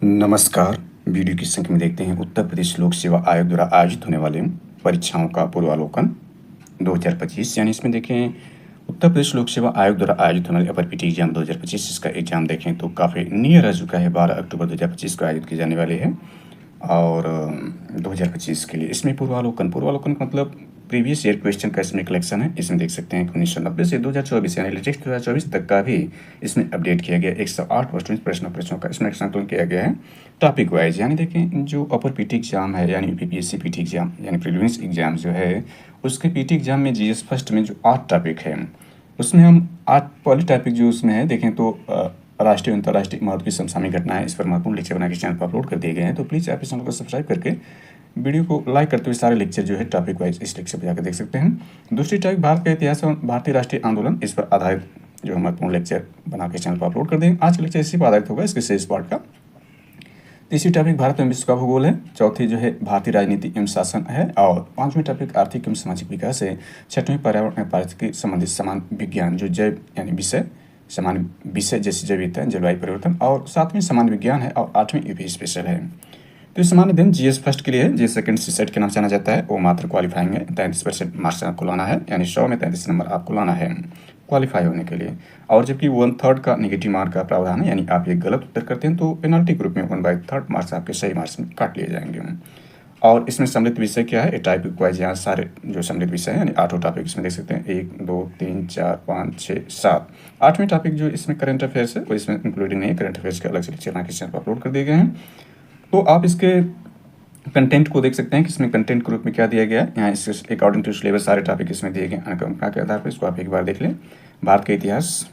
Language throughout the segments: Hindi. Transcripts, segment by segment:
नमस्कार। वीडियो की संख्या में देखते हैं उत्तर प्रदेश लोक सेवा आयोग द्वारा आयोजित होने वाले परीक्षाओं का पूर्वावलोकन 2025। यानी इसमें देखें उत्तर प्रदेश लोक सेवा आयोग द्वारा आयोजित होने वाले अपर पीटी एग्जाम 2025, इसका एग्जाम देखें तो काफ़ी नियर आ चुका है। 12 अक्टूबर 2025 को आयोजित की जाने वाली है और 2025 के लिए इसमें पूर्वावलोकन का मतलब प्रीवियस ईयर क्वेश्चन का इसमें कलेक्शन है। इसमें देख सकते हैं कि 1990 से 2024 यानी लेटेस्ट 2024 तक का भी इसमें अपडेट किया गया। 108 प्रश्नों का इसमें संकलन किया गया है टॉपिक वाइज। यानी देखें जो अपर पीटी एग्जाम है यानी यूपीपीएससी पीटी एग्जाम यानी प्रीलिम्स एग्जाम जो है उसके पीटी एग्जाम में जीएस फर्स्ट में जो 8 टॉपिक है उसमें हम 8 पहले टॉपिक जो उसमें है देखें तो राष्ट्रीय अंतर्राष्ट्रीय महत्व की समसामयिक घटनाएं, इस पर महत्वपूर्ण लेक्चर बना के चैनल पर अपलोड कर दिए गए हैं। तो प्लीज़ आप इस चैनल को सब्सक्राइब करके वीडियो को लाइक करते हुए सारे लेक्चर जो है टॉपिक वाइज इस लेक्चर पर जाकर देख सकते हैं। दूसरी टॉपिक भारत का इतिहास और भारतीय राष्ट्रीय आंदोलन, इस पर आधारित जो महत्वपूर्ण लेक्चर बना के चैनल पर अपलोड कर देंगे। आज का लेक्चर इसी पर आधारित होगा, इसके शेष पार्ट का। तीसरी टॉपिक भारत एवं विश्व का भूगोल है। चौथी जो है भारतीय राजनीति एवं शासन है और पांचवी टॉपिक आर्थिक एवं सामाजिक विकास है। छठवीं पर्यावरण एवं पारिस्थितिकी संबंधित समान विज्ञान जो जैव यानी विषय समान विषय जैसे जैव विविधता, जलवायु परिवर्तन और सातवीं समान विज्ञान है और आठवीं यूपी स्पेशल है। तो ये सामान्य दिन जीएस फर्स्ट के लिए है, जीएस सेकंड सीसेट के नाम जाना जाता है। वो मात्र क्वालिफाइंग है, 33% मार्क्स आपको लाना है, यानी 100 में 33 नंबर आपको लाना है क्वालिफाई होने के लिए। और जबकि 1/3 का नेगेटिव मार्क का प्रावधान है, यानी आप ये गलत उत्तर करते हैं तो पेनल्टी ग्रुप में 1/3 मार्क्स आपके सही मार्क्स में काट लिए जाएंगे। और इसमें सम्मिलित विषय क्या है, टॉपिक वाइज यहाँ सारे जो सम्मिलित विषय हैं यानी 8 टॉपिक इसमें देख सकते हैं, 1 2 3 4 5 6 7। 8वें टॉपिक जो इसमें करंट अफेयर्स है वो इसमें इंक्लूडिंग नहीं है, करंट अफेयर्स के अलग से लेक्चर के चैनल पर अपलोड कर दिए गए हैं। तो आप इसके कंटेंट को देख सकते हैं कि इसमें कंटेंट ग्रुप में क्या दिया गया है। यहाँ इस अकॉर्डिंग टू सिलेबस सारे टॉपिक इसमें दिए गए अनुकंपा के आधार पर, इसको आप एक बार देख लें। भारत का इतिहास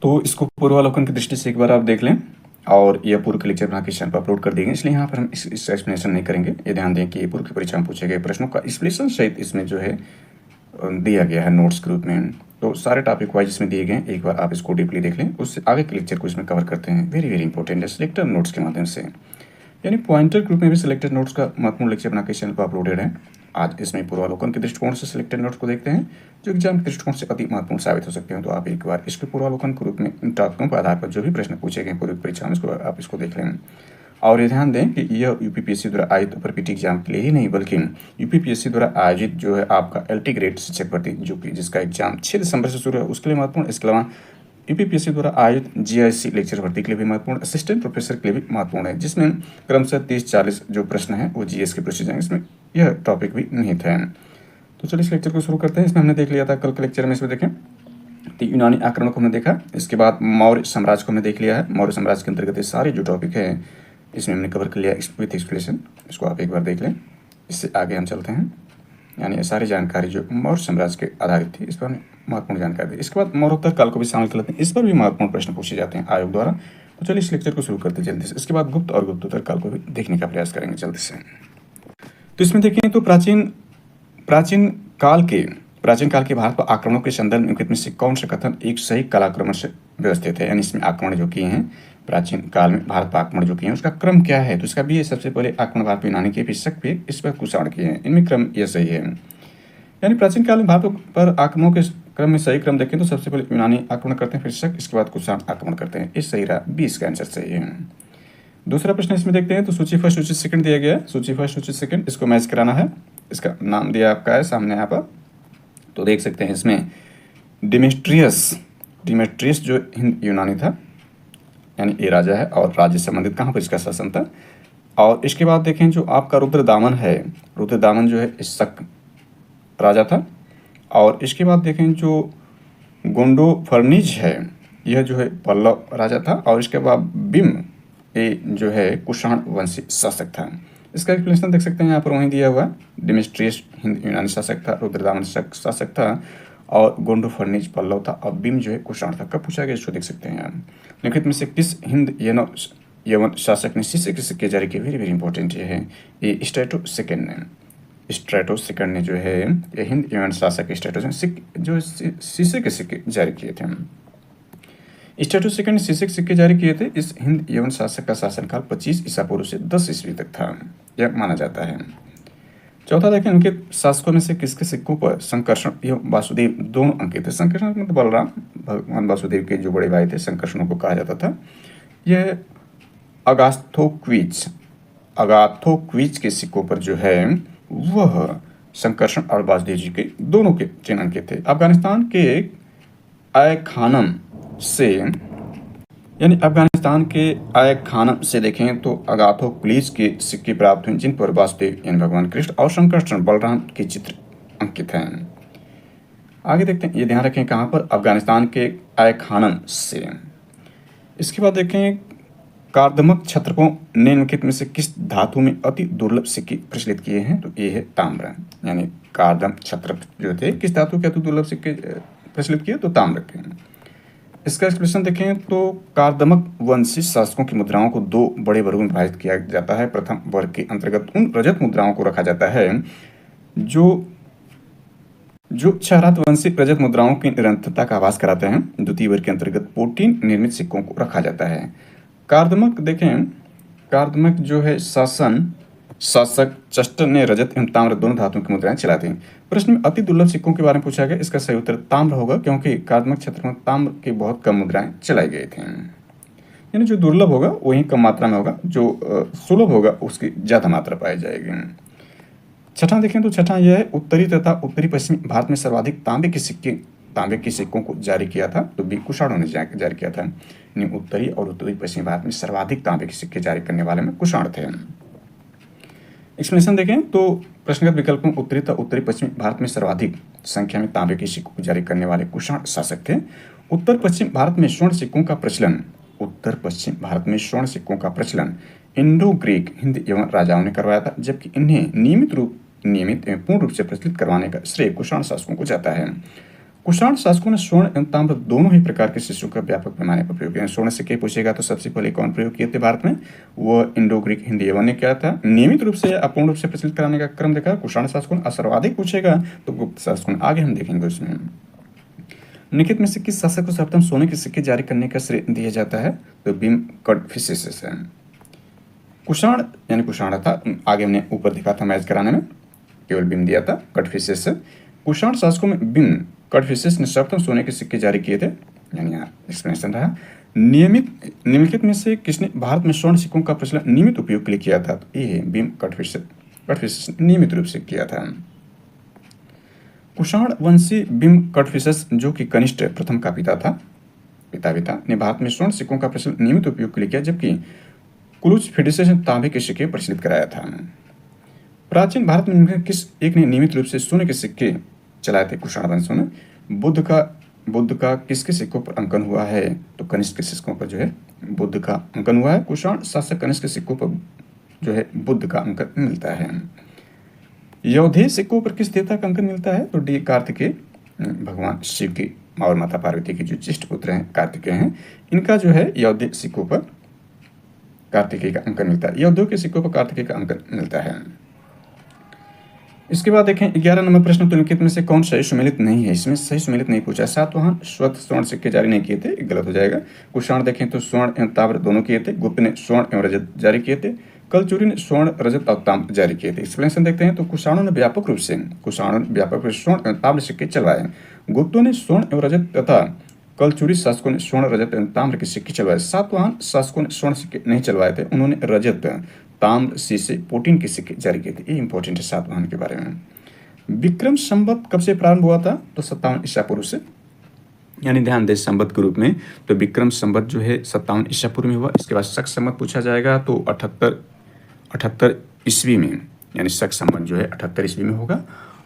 तो इसको पूर्वावलोकन की दृष्टि से एक बार आप देख लें और यह पूर्व के लेक्चर बना के चैनल पर अपलोड कर देंगे, इसलिए यहाँ पर हम इस एक्सप्लेनेशन नहीं करेंगे। ये ध्यान दें कि ये पूर्व की परीक्षा में पूछे गए प्रश्नों का एक्सप्लेनेशन सहित इसमें जो है दिया गया है नोट्स के रूप में। तो सारे टॉपिक वाइज इसमें दिए गए हैं, एक बार आप इसको डीपली देख लें, उससे आगे के लेक्चर को इसमें कवर करते हैं। वेरी इंपॉर्टेंट है, सिलेक्टेड नोट्स के माध्यम से, यानी पॉइंटर ग्रुप में भी सिलेक्टेड नोट्स का महत्वपूर्ण लेक्चर बना के चैनल पर अपलोडेड है। आज इसमें पूर्वावलोकन के दृष्टिकोण से सिलेक्टेड नोट्स को देखते हैं जो एग्जाम के दृष्टिकोण से अति महत्वपूर्ण साबित हो सकते हैं। तो आप एक बार इसके पूर्वावलोकन के रूप में इन टॉपिकों के आधार पर जो भी प्रश्न पूछे गए पूर्व परीक्षा में आप इसको देख लें। और ये ध्यान दें कि यह यूपीपीएससी द्वारा आयोजित अपर पीटी एग्जाम के लिए ही नहीं बल्कि यूपीपीएससी द्वारा आयोजित जो है आपका एलटी ग्रेड शिक्षक भर्ती जो कि जिसका एग्जाम 6 दिसंबर से शुरू है उसके लिए महत्वपूर्ण। इसके अलावा यूपीपीएससी द्वारा आयोजित जीआईसी लेक्चर भर्ती के लिए भी महत्वपूर्ण, असिस्टेंट प्रोफेसर के लिए भी महत्वपूर्ण है, जिसमें क्रमशः 30-40 जो प्रश्न है वो जीएस के पूछे जाएंगे। इसमें यह टॉपिक भी निहित है। तो चलिए इस लेक्चर को शुरू करते हैं। इसमें हमने देख लिया था कल के लेक्चर में, इसमें देखें तो यूनानी आक्रमण को हमने देखा, इसके बाद मौर्य साम्राज्य को हमने देख लिया है। मौर्य साम्राज्य के अंतर्गत ये सारे जो टॉपिक है इसमें हमने कवर कर लिया विथ एक्सप्लेनेशन, इसको आप एक बार देख लें। इससे आगे हम चलते हैं, यानी ये सारी जानकारी जो मौर्य साम्राज्य के आधारित थी इस पर हमने महत्वपूर्ण जानकारी दी। इसके बाद मौर्योत्तर काल को भी शामिल कर लेते हैं, इस पर भी महत्वपूर्ण प्रश्न पूछे जाते हैं आयोग द्वारा। तो चलिए इस लेक्चर को शुरू करते हैं जल्दी से। इसके बाद गुप्त और गुप्तोत्तर काल को भी देखने का प्रयास करेंगे जल्दी से। तो इसमें देखें तो प्राचीन काल के भारत पर आक्रमणों के संदर्भ में निम्नलिखित में से कौन सा कथन एक सही कालाक्रमण से व्यवस्थित है, यानी इसमें आक्रमण जो किए हैं प्राचीन काल में भारत पर आक्रमण जो किए हैं उसका क्रम क्या है। तो इसका भी ये सबसे पहले आक्रमण भारत पर यूनानी के, फिर शक पे, इस पर कुषाण किए हैं, इनमें क्रम यह सही है। यानी प्राचीन काल में भारत पर आक्रमणों के क्रम में सही क्रम देखें तो सबसे पहले यूनानी आक्रमण करते हैं, फिर शक, इसके बाद कुषाण आक्रमण करते हैं। इस सही रहा, 20 का आंसर सही है। दूसरा प्रश्न इसमें देखते हैं तो सूची फर्स्ट सूची सेकंड दिया गया है। सूची फर्स्ट सूची सेकंड इसको मैच कराना है। इसका नाम दिया आपका है सामने यहाँ पर, तो देख सकते हैं इसमें डिमेट्रियस जो हिंद यूनानी था, यानी ये राजा है और राज्य संबंधित कहाँ पर इसका शासन था। और इसके बाद देखें जो आपका रुद्रदामन है, रुद्रदामन जो है शक राजा था। और इसके बाद देखें जो गोंडोफर्निज है यह जो है पल्लव राजा था। और इसके बाद बिम ये जो है कुषाण वंशी शासक था। इसका एक्सप्लेनेशन देख सकते हैं यहाँ पर वहीं दिया हुआ, डिमेट्रियस हिंद यूनानी शासक था, रुद्रदामन शक शासक था और गोंडोफर्निज पल्लव था और बिम जो है कुषाण था। कब पूछा गया इसको देख सकते हैं। निम्नलिखित में से किस हिंद यवन शासक ने सिक्के जारी किए, वेरी इंपॉर्टेंट ये है, ये स्ट्रेटो सेकंड ने जो है ये हिंद यवन शासक स्ट्रेटो जो शीशे के सिक्के जारी किए थे। स्ट्रेटो सेकंड ने शीशे के सिक्के जारी किए थे। इस हिंद यवन शासक का शासनकाल 25 ईसा पूर्व से 10 ईस्वी तक था, यह माना जाता है। चौथा देखें उनके शासकों में से किसके सिक्कों पर संकर्षण एवं वासुदेव दोनों अंकित थे। संकर्षण मतलब बलराम, भगवान वासुदेव के जो बड़े भाई थे, संकर्षणों को कहा जाता था। यह अगाथोक्विज के सिक्कों पर जो है वह संकर्षण और वासुदेव जी के दोनों के चिन्ह अंकित थे। अफगानिस्तान के आय खानम से देखें तो अगाथोक्विज के सिक्के प्राप्त हुए जिन पर वासुदेव यानी भगवान कृष्ण और संकर्षण बलराम के चित्र अंकित हैं। आगे देखते हैं, ये ध्यान रखें कहाँ पर, अफगानिस्तान के आय खानम से। इसके बाद देखें, कार्दमक छत्रकों निम्नलिखित में से किस धातु में अति दुर्लभ सिक्के प्रचलित किए हैं? तो ये है ताम्र, यानी कार्दम छत्र जो थे किस धातु के अति दुर्लभ सिक्के प्रचलित किए? तो ताम्र के। इसका एक्सप्लेनेशन देखें तो कार्दमक वंशी शासकों की मुद्राओं को दो बड़े वर्गों में विभाजित किया जाता है। प्रथम वर्ग के अंतर्गत उन रजत मुद्राओं को रखा जाता है जो क्षहरात वंशी रजत मुद्राओं की निरंतरता का आभास कराते हैं। द्वितीय वर्ग के अंतर्गत पोटीन निर्मित सिक्कों को रखा जाता है। कार्दमक देखें, कार्दमक जो है शासक चस्टर ने रजत एवं ताम्र दोनों धातुओं की मुद्राएं चलाई थी। प्रश्न में अति दुर्लभ सिक्कों के बारे में पूछा गया, इसका सही उत्तर ताम्र होगा, क्योंकि कार्दमक क्षेत्र में ताम्र की बहुत कम मुद्राएं चलाई गई थी। यानी जो दुर्लभ होगा वही कम मात्रा में होगा, जो सुलभ होगा उसकी ज्यादा मात्रा पाई जाएगी। छठा देखें तो छठा यह है, उत्तरी तथा उत्तरी पश्चिमी भारत में सर्वाधिक तांबे के सिक्कों को जारी किया था। तो बी कुषाणों ने जारी किया था। उत्तरी और उत्तरी पश्चिमी भारत में सर्वाधिक तांबे के सिक्के जारी करने वाले में कुषाण थे। एक्सप्लेनेशन देखें तो प्रश्नगत विकल्प में उत्तरी तथा उत्तरी पश्चिमी भारत में सर्वाधिक संख्या में तांबे के सिक्कों को जारी करने वाले कुषाण शासक थे। उत्तर पश्चिम भारत में स्वर्ण सिक्कों का प्रचलन इंडो ग्रीक हिंद एवं राजाओं ने करवाया था, जबकि इन्हें नियमित एवं पूर्ण रूप से प्रचलित करवाने का श्रेय कुषाण शासकों को जाता है। कुषाण शासकों ने स्वर्ण एवं ताम्र दोनों ही प्रकार के शिशु का व्यापक पैमाने पर प्रयोग किया। स्वर्ण सिक्के पूछेगा तो सबसे पहले कौन प्रयोग किए थे भारत में? वह इंडो ग्रीक हिंदी एवं ने किया था। नियमित रूप से अपूर्ण रूप से प्रचलित कराने का क्रम देखा कुषाण शासकों ने। सर्वाधिक पूछेगा तो गुप्त शासकों ने। आगे हम देखेंगे उसमें निम्नलिखित में से किस शासक को सर्वप्रथम सोने के सिक्के जारी करने का श्रेय दिया जाता है? तो भीम कड़फिसेस है। कुषाण यानी कुषाण था, आगे हमने ऊपर दिखा था मैच कराने में, केवल भीम दिया था, कड़फिसेस। कुषाण शासकों में भीम कड़फिसेस ने सर्वप्रथम सोने के सिक्के जारी किए थे, यानी यहाँ एक्सप्लेनेशन रहा। निम्नलिखित में से किसने भारत में स्वर्ण सिक्कों का प्रचलन नियमित उपयोग के लिए किया था? तो ये भीम कड़फिसेस नियमित रूप से किया था। कुषाण वंशी भीम कड़फिसेस जो कि कनिष्ठ प्रथम का पिता ने भारत में स्वर्ण सिक्कों का प्रचलन नियमित उपयोग के लिए किया, जबकि कुलुचफिडिसेस ने तांबे के सिक्के प्रचलित कराया था। प्राचीन भारत में किस एक ने नियमित रूप से सोने के सिक्के चलाए थे? कुषाण वंशों ने। बुद्ध का किसके सिक्कों पर अंकन हुआ है? तो कनिष्क के सिक्कों पर जो है बुद्ध का अंकन हुआ है। कुषाण शासक कनिष्क के सिक्कों पर जो है बुद्ध का अंकन मिलता है। यौधेय सिक्कों पर किस देवता का अंकन मिलता है? तो डी कार्तिकेय, भगवान शिव की और माता पार्वती के जो ज्येष्ठ पुत्र हैं कार्तिकेय हैं, इनका जो है यौधेय सिक्कों पर कार्तिकेय का अंकन मिलता है। यौधेय के सिक्कों पर कार्तिकेय का अंकन मिलता है। इसके बाद देखें 11 नंबर प्रश्न, निम्नलिखित में से कौन सही सुमेलित नहीं है? इसमें सही सुमेलित नहीं पूछा। सातवाहन स्वर्ण सिक्के जारी नहीं किए थे, गलत हो जाएगा। कुषाण देखें तो स्वर्ण एवं ताम्र दोनों किए थे। गुप्त ने स्वर्ण एवं रजत जारी किए थे। कलचुरी ने स्वर्ण रजत और ताम्र जारी किए थे। एक्सप्लेनेशन देखते हैं तो कुषाणों ने व्यापक रूप से स्वर्ण एवं ताम्र सिक्के चलवाए। गुप्तों ने स्वर्ण एवं रजत तथा कलचुरी शासकों ने स्वर्ण रजत एवं ताम्र के सिक्के चलवाए। सातवाहन शासकों ने स्वर्ण सिक्के नहीं चलवाए थे, उन्होंने रजत ताम्र शीशे पोटीन के सिक्के जारी किए थे। ये इंपॉर्टेंट है सातवाहन के बारे में। विक्रम संवत कब से प्रारंभ हुआ था? तो 57 ईसा पूर्व से, यानी ध्यान दें संवत के रूप में। तो विक्रम संवत जो है 57 ईसा पूर्व में हुआ। इसके बाद शक संवत पूछा जाएगा तो 78 ईस्वी में, यानी शक संवत जो है 78 ईस्वी में होगा।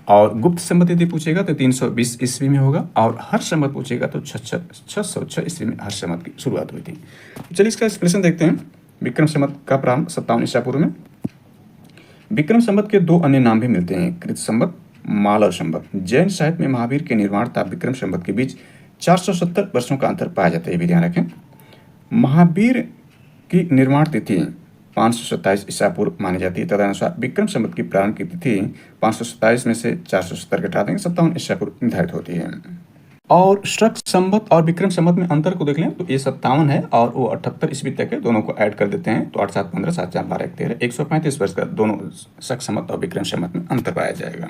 और गुप्त संवत यदि पूछेगा तो 320 ईस्वी में होगा। और हर्ष संवत पूछेगा तो 606 ईस्वी में हर्ष संवत की शुरुआत हुई थी। चलिए इसका एक्सप्लेनेशन देखते हैं। विक्रम संवत का प्रारंभ 57 ईसा पूर्व में। विक्रम संवत के दो अन्य नाम भी मिलते हैं, कृत संवत, मालव संवत। जैन साहित्य में महावीर के निर्माण तथा विक्रम संवत के बीच 470 वर्षों का अंतर पाया जाता है, ये भी ध्यान रखें। महावीर की निर्माण तिथि 527 ईसा पूर्व मानी जाती है। तदनुसार विक्रम संवत की प्रारंभ की तिथि 527 में से 470 घटा देंगे, 57 ईसा पूर्व निर्धारित होती है। और शक संवत और विक्रम संवत में अंतर को देख लें तो ये 57 है और वो 78 ईस्वी तक है। दोनों को ऐड कर देते हैं तो 8 7 15 7 4 12 1 13 135 वर्ष का दोनों शक संवत और विक्रम संवत में अंतर पाया जाएगा।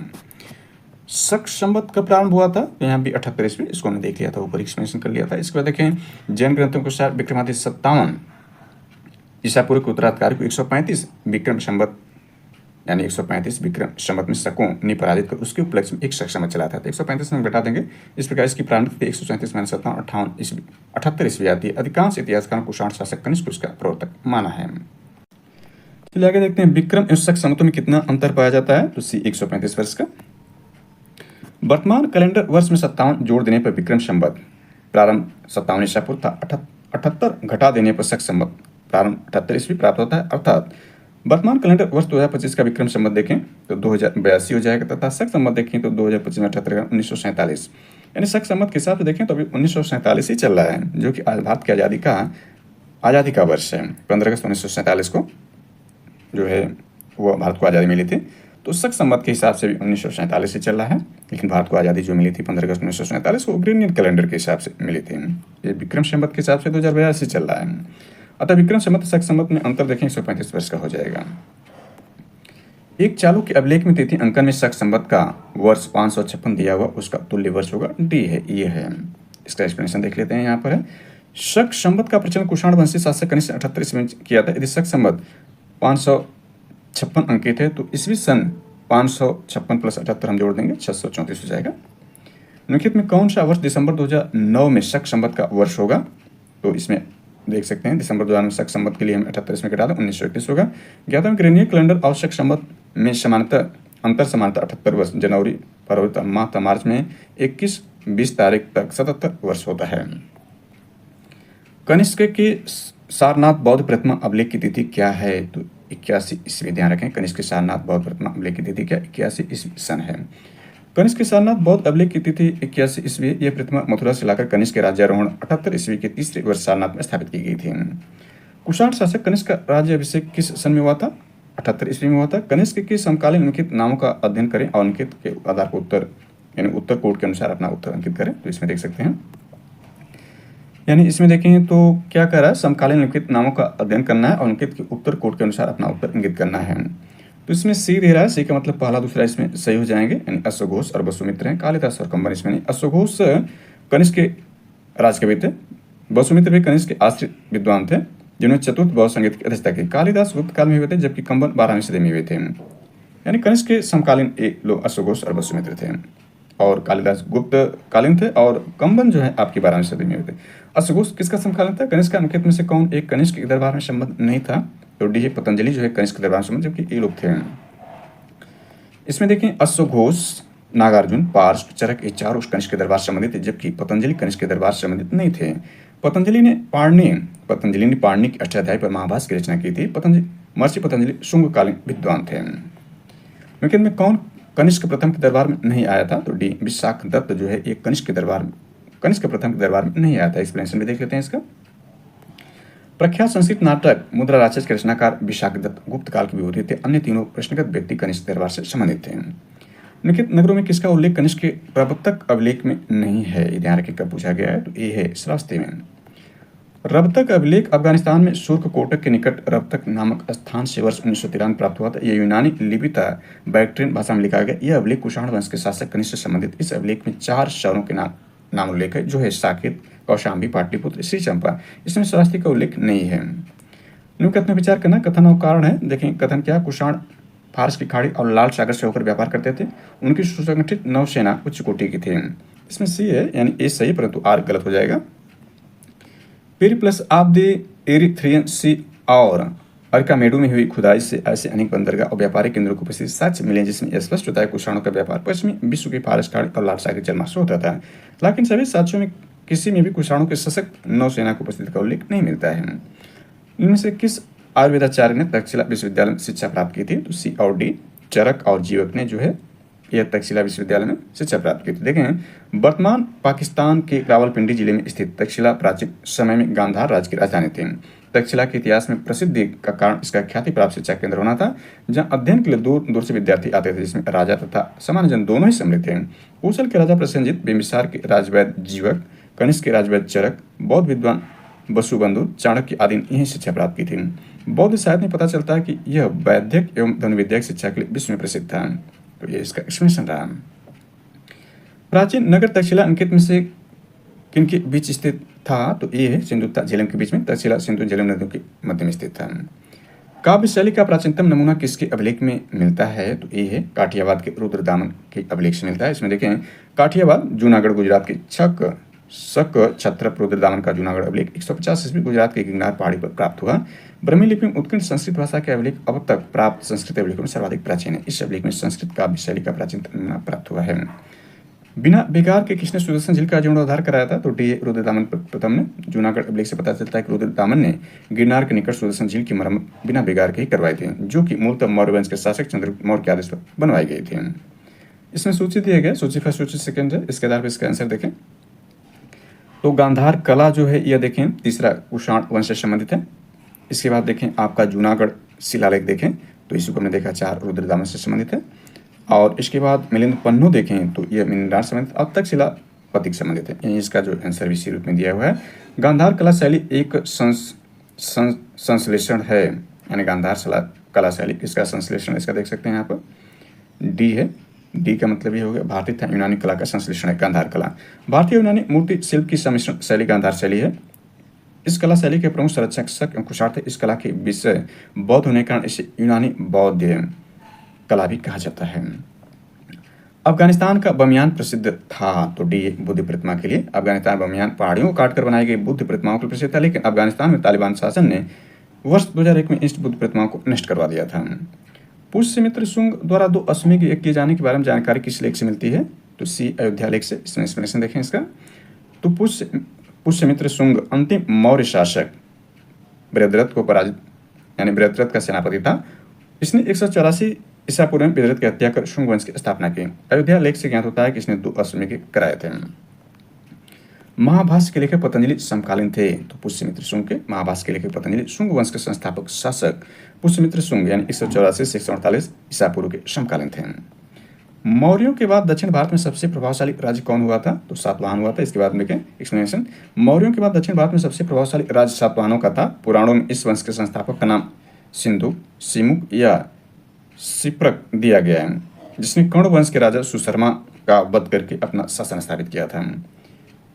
शक संवत का प्रारंभ हुआ था तो यहाँ भी 78 ईस्वी, इसको हमने देख लिया था, ऊपर एक्सप्लेनेशन कर लिया था। इसके बाद देखें जैन ग्रंथों के अनुसार विक्रमादित्य 57 ईसा पूर्व के उत्तराधिकारी को 135 विक्रम संवत यानी 135 विक्रम संवत में शकों ने पराजित कर उसके उपलक्ष्य में एक शक संवत चला था। तो 135 में घटा देंगे। इस प्रकार इसकी प्रारंभिक तिथि 137 माइनस 57 ईस्वी 78 ईस्वी आती है। अधिकांश इतिहासकारों कुषाण शासक कनिष्क को उसका प्रवर्तक माना है। चलिए आगे देखते हैं विक्रम एवं शक संवतों में कितना अंतर पाया जाता है। तो सी 135 वर्ष का वर्तमान कैलेंडर वर्ष में 57 जोड़ देने पर विक्रम संवत प्रारंभ 57 ईसा पूर्व था। 78 घटा देने पर शक संवत प्रारंभ 78 ईस्वी प्राप्त होता है। अर्थात वर्तमान कैलेंडर वर्ष 2025 का विक्रम संवत देखें तो 2082 हो जाएगा तथा शक संवत देखें तो 2025 में 78 1947 यानी शक संवत के हिसाब से देखें तो अभी 1947 ही चल रहा है, जो कि आज भारत की आज़ादी का वर्ष है। 15 अगस्त 1947 को जो है वो भारत को आज़ादी मिली थी। तो शक संवत के हिसाब से भी 1947 से चल रहा है, लेकिन भारत को आज़ादी जो मिली थी 15 अगस्त 1947 को ग्रेनियन कैलेंडर के हिसाब से मिली थी। ये विक्रम संवत के हिसाब से 2082 चल रहा है। अतः विक्रम संवत शक संवत में अंतर देखें 135 वर्ष का हो जाएगा। एक चालुक्य अभिलेख में तिथि अंकन में शक संवत का वर्ष 556 दिया हुआ, उसका तुल्य वर्ष होगा डी है, ये है। इसका एक्सप्लेनेशन देख लेते हैं। यहाँ पर है शक संवत का प्रचलन कुषाण वंशी शासक कनिष्क 78 ईस्वी में किया था। यदि शक संवत 556 अंकित है तो ईस्वी सन 556 प्लस 78 हम जोड़ देंगे 634 हो जाएगा। निम्नलिखित में कौन सा वर्ष दिसंबर 2009 में शक संवत का वर्ष होगा। तो इसमें देख सकते हैं दिसंबर 2009 में शक संवत के लिए हम 78 में घटा दें 1931 होगा। ज्ञातम ग्रेनियर कैलेंडर और शक संवत में समानता अंतर समानता 78 वर्ष, जनवरी फरवरी माह मार्च में 21-20 तारीख तक 77 वर्ष होता है। कनिष्क के सारनाथ बौद्ध प्रतिमा अभिलेख की तिथि क्या है। तो 81 ईस्वी, ध्यान रखें कनिष्क के सारनाथ बौद्ध प्रतिमा अभिलेख की तिथि क्या 81 ईस्वी सन है। कनिष्क के सारनाथ बौद्ध अभिलेख की तिथि 81 ईस्वी। यह प्रतिमा मथुरा से लाकर कनिष्क के राज्यारोहण 78 ईस्वी के तीसरे वर्ष सारनाथ में स्थापित की गई थी। कुषाण शासक कनिष्क का राज्याभिषेक किस सन में हुआ था। 78 ईस्वी में हुआ था। कनिष्क के समकालीन अंकित नामों का अध्ययन करें और अंकित के आधार पर उत्तर यानी उत्तर कोड के अनुसार अपना उत्तर अंकित करें। तो इसमें देख सकते हैं, यानी इसमें देखें तो क्या कर रहा है, समकालीन अंकित नामों का अध्ययन करना है और अंकित के उत्तर कोड के अनुसार अपना उत्तर इंगित करना है। तो इसमें सी दे रहा है, सी का मतलब पहला दूसरा इसमें सही हो जाएंगे, यानी अश्वघोष और वसुमित्र हैं। कालिदास और कंबन इसमें नहीं। अश्वघोष कनिष्क के राजकवि थे, वसुमित्र भी कनिष्क के आश्रित विद्वान थे जिन्होंने चतुर्थ बौद्ध संगीत की अध्यक्षता की। कालिदास गुप्त काल में हुए थे जबकि कंबन 12वीं सदी में हुए थे। यानी कनिष्क के समकालीन लोग अश्वघोष और वसुमित्र थे और कालिदास गुप्त कालीन थे और कंबन जो है आपकी 12वीं सदी में हुए थे। अश्वघोष किसका समकालीन था, कनिष्क का अंकित में से कौन एक कनिष्क के दरबार में संबंध नहीं था। तो डी है पतंजलि जो है कनिष्क के दरबार में संबंध, जबकि ये लोग थे। इसमें देखें अश्वघोष, नागार्जुन, पार्श, चरक ये चारों कनिष्क के दरबार संबंधित थे, जबकि पतंजलि कनिष्क के दरबार संबंधित नहीं थे। पतंजलि ने पाणिनि के अष्टाध्यायी पर महाभाष्य की रचना की थी। महर्षि पतंजलि शुंगकालीन विद्वान थे। लेकिन में कौन कनिष्क प्रथम के दरबार में नहीं आया था। तो डी विशाख दत्त जो है एक कनिष्क प्रथम के दरबार में नहीं आया था। एक्सप्लेनेशन भी देख लेते हैं इसका। प्रख्यात संस्कृत नाटक मुद्रा राक्षस के रचनाकार विशाख दत्त गुप्त काल के विरोधी थे। अन्य तीनों प्रश्नगत व्यक्ति कनिष्क दरबार से संबंधित थे। निम्नलिखित नगरों में किसका उल्लेख कनिष्क के प्रवर्तक अभिलेख में नहीं है, ये ध्यान रखें कब पूछा गया है। तो ये है श्रावस्ती में। रबतक अभिलेख अफगानिस्तान में सुर्ख कोटक के निकट रबतक नामक स्थान से वर्ष 1993 प्राप्त हुआ था। यह यूनानी लिपि बैक्ट्रियन भाषा में लिखा गया। यह अभिलेख कुषाण वंश के शासक कनिष्क से संबंधित। इस अभिलेख में 4 शहरों के नाम उल्लेख है, जो है साकेत, कौशाम्बी, पाटलिपुत्र, श्री चंपा। इसमें श्रावस्ती का उल्लेख नहीं है। निम्नलिखित में विचार करना। कथन और कारण है। देखें कथन क्या, कुषाण फारस की खाड़ी और लाल सागर से होकर व्यापार करते थे। उनकी सुसंगठित नौसेना उच्च कोटि की थी। इसमें सी है, यानी ए सही परंतु आर गलत हो जाएगा। पेरिप्लस ऑफ द एरिथ्रियन सी और अरकामेडू में हुई खुदाई से ऐसे अनेक बंदरगाह और व्यापारिक केंद्रों को प्रसिद्ध साक्ष्य मिले जिसमें यह स्पष्ट होता है कुषाणों का व्यापार पश्चिमी विश्व की फारस खाड़ी और लाल सागर जलमार्ग से होता था। लेकिन सभी साक्ष्यों में किसी में भी कुषाणों के सशक्त नौसेना की उपस्थिति का उल्लेख नहीं मिलता है। इनमें से किस आयुर्वेदाचार्य ने तक्षशिला विश्वविद्यालय में शिक्षा प्राप्त की थी। तो सी और डी चरक और जीवक ने जो है यह तक्षशिला विश्वविद्यालय में शिक्षा प्राप्त की थी। देखें वर्तमान पाकिस्तान के रावलपिंडी जिले में स्थित तक्षशिला प्राचीन समय में गांधार राज्य की राजधानी थी। तक्षशिला के इतिहास में प्रसिद्धि का कारण इसका ख्याति प्राप्त शिक्षा केंद्र होना था, जहाँ अध्ययन के लिए दूर दूर से विद्यार्थी आते थे, जिसमें राजा तथा सामान्य जन दोनों ही सम्मिलित थे। कौशल के राजा प्रसेनजित, बिंबिसार के राजवैद्य जीवक, कनिष्क के राजवैद्य चरक, बौद्ध विद्वान वसुबंधु, चाणक्य आदि ने यही शिक्षा प्राप्त की थी। बौद्ध साहित्य में पता चलता है कि यह वैद्यक एवं धनुर्विद्या की शिक्षा के लिए विश्व में प्रसिद्ध था। तो ये इसका एक्सप्लेनेशन रहा। प्राचीन नगर तक्षशिला अंकित में से किनके बीच स्थित था तो ए है सिंधु तथा झेलम के बीच में, तक्षशिला सिंधु झेलम नदियों के मध्य में स्थित था। काव्य शैली का प्राचीनतम नमूना किसके अभिलेख में मिलता है तो ए है काठियावाद के रुद्रदामन के अभिलेख से मिलता है। इसमें देखें काठियावाद जूनागढ़ गुजरात के शक छत्रप रुद्रदामन का जूनागढ़ अभिलेख 150 ईस्वी गुजरात के गिरनार पहाड़ी पर प्राप्त हुआ। ब्रह्मी लिपि में उत्कीर्ण संस्कृत भाषा के अभिलेख अब तक प्राप्त संस्कृत अभिलेखों में सर्वाधिक प्राचीन है। इस अभिलेख में संस्कृत काव्य शैली का प्राचीनतम नमूना प्राप्त हुआ है। बिना बेकार के किसने सुदर्शन झील का जीर्णोद्धार कराया था तो डी रुद्रदामन प्रथम ने। जूनागढ़ अभिलेख से पता चलता है कि रुद्रदामन ने गिरनार के निकट सुदर्शन झील की मरम्मत बिना बेकार के ही करवाई थी, जो कि मूलतः मौर्य वंश के शासक चंद्रगुप्त मौर्य के आदेश पर बनवाई गई थी। इसमें सूची दिए गए, सूची फर्स्ट सूची सेकंड है, इसके आधार पर इसका आंसर देखें तो गांधार कला जो है यह देखें तीसरा कुषाण वंश से संबंधित है। इसके बाद देखें आपका जूनागढ़ शिलालेख देखें तो इसी को हमने देखा 4 रुद्रदामन से संबंधित है। और इसके बाद मिलिंद पन्नू देखें तो यह मिलिंदार संबंधित, अब तक शिला पतिक संबंधित है। इसका जो आंसर इसी रूप में दिया हुआ है। गांधार कला शैली एक संश्लेषण है, यानी गांधार कला शैली इसका संश्लेषण, इसका देख सकते हैं यहाँ पर डी है। डी का मतलब ये हो गया भारतीय तथा यूनानी कला का संश्लेषण है गांधार कला। भारतीय यूनानी मूर्ति शिल्प की सम्मिश्रण शैली गांधार शैली है। इस कला शैली के प्रमुख संरक्षक शक एवं कुशाण थे। इस कला के विषय बौद्ध होने के कारण इसे यूनानी बौद्ध कला भी कहा जाता है। अफगानिस्तान का बमियान प्रसिद्ध था तो डी बुद्ध प्रतिमा के लिए। अफगानिस्तान बमियान पहाड़ियों को काटकर बनाई गई बुद्ध प्रतिमाओं के लिए प्रसिद्ध था, लेकिन अफगानिस्तान में तालिबान शासन ने वर्ष 2001 में इस बुद्ध प्रतिमाओं को नष्ट करवा दिया था। पुष्यमित्र शुंग द्वारा 2 अश्वमेध यज्ञ किए जाने के बारे में जानकारी किस लेख से मिलती है तो सी अयोध्या लेख से। इसमें एक्सप्लेनेशन देखें इसका तो पुष्यमित्र शुंग अंतिम मौर्य शासक बृहद्रथ को पराजित, यानी बृहद्रथ का सेनापति था। इसने 184 ईसा पूर्व में बृहद्रथ की हत्या कर शुंग वंश की स्थापना की। अयोध्या लेख से ज्ञात होता है कि इसने 2 अश्वमेध कराए थे। महाभाष्य के लेखक पतंजलि समकालीन थे तो पुष्यमित्र शुंग के। महाभाष्य के लेखक पतंजलि शुंग वंश के संस्थापक शासक पुष्यमित्र शुंग यानी 184 से 148 ईसा पूर्व के समकालीन थे। मौर्यों के बाद दक्षिण भारत में सबसे प्रभावशाली राज्य कौन हुआ था तो सातवाहन हुआ था। इसके बाद में एक्सप्लेनेशन, मौर्यों के बाद दक्षिण भारत में सबसे प्रभावशाली राज्य सातवाहनों का था। पुराणों में इस वंश के संस्थापक का नाम सिंधु, सिमुक या सिप्रक दिया गया है, जिसने कर्ण वंश के राजा सुशर्मा का वध करके अपना शासन स्थापित किया था।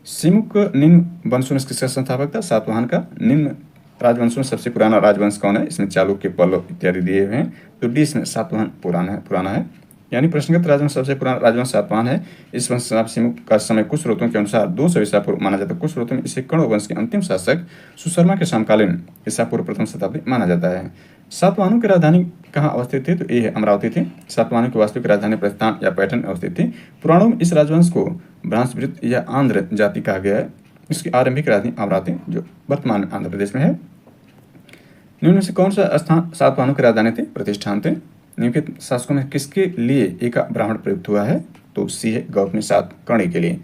सिमुक निम्न वंशों में किसका संस्थापक था सातवाहन का। निम्न राजवंशों में सबसे पुराना राजवंश कौन है, इसमें चालुक्य, पल्लव इत्यादि दिए हुए हैं तो डी इसमें सातवाहन पुराना है, यानी प्रश्नगत राजवंश सबसे पुराना राजवंश सातवाहन है। इस वंश सिमुक का समय कुछ स्रोतों के अनुसार 200 ईसा पूर्व माना जाता है। कुछ स्रोतों में इसे कर्ण वंश के अंतिम शासक सुशर्मा के समकालीन ईसा पूर्व प्रथम शताब्दी माना जाता है। सातवाहनों की राजधानी कहाँ अवस्थित थी तो ए है अमरावती थी। सातवाहनों की वास्तविक राजधानी प्रस्थान या पैटर्न अवस्थित थी। पुराणों में इस राजवंश को भ्रांशवृत या आंध्र जाति कहा गया है। इसकी आरंभिक राजधानी अमरावती जो वर्तमान आंध्र प्रदेश में है। निम्न में से कौन सा स्थान सातवाहनों की राजधानी थे, प्रतिष्ठान थे। निम्नलिखित शासकों में किसके लिए एक ब्राह्मण प्रयुक्त हुआ है तो सी है गौतमी सातकर्णी के लिए।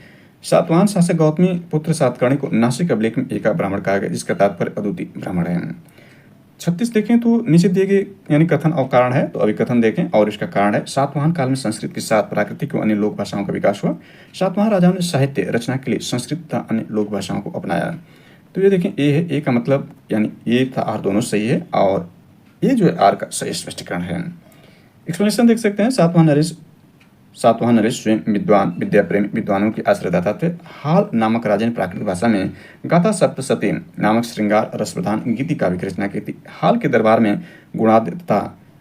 सातवाहन शासक गौतमी पुत्र सातकर्णी को नासिक अभिलेख में एक ब्राह्मण कहा गया, जिसका तात्पर्य अद्वितीय ब्राह्मण है। 36 देखें तो नीचे दिए गए यानी कथन और कारण है तो अभी कथन देखें और इसका कारण है। सातवाहन काल में संस्कृत के साथ प्राकृतिक व अन्य लोक भाषाओं का विकास हुआ। सातवाहन राजाओं ने साहित्य रचना के लिए संस्कृत तथा अन्य लोक भाषाओं को अपनाया। तो ये देखें ए है, ए का मतलब यानी ए तथा आर दोनों सही है और ये जो है आर का सही स्पष्टीकरण है। एक्सप्लेनेशन देख सकते हैं। सातवाहन नरेश स्वयं विद्वान, विद्या प्रेमी विद्वानों के आश्रयदाता थे। हाल नामक राजा ने प्राकृतिक भाषा में गाथा सप्तशती नामक श्रृंगार रस प्रधान गीति काव्य की रचना की थी। हाल के दरबार में गुणाद तथा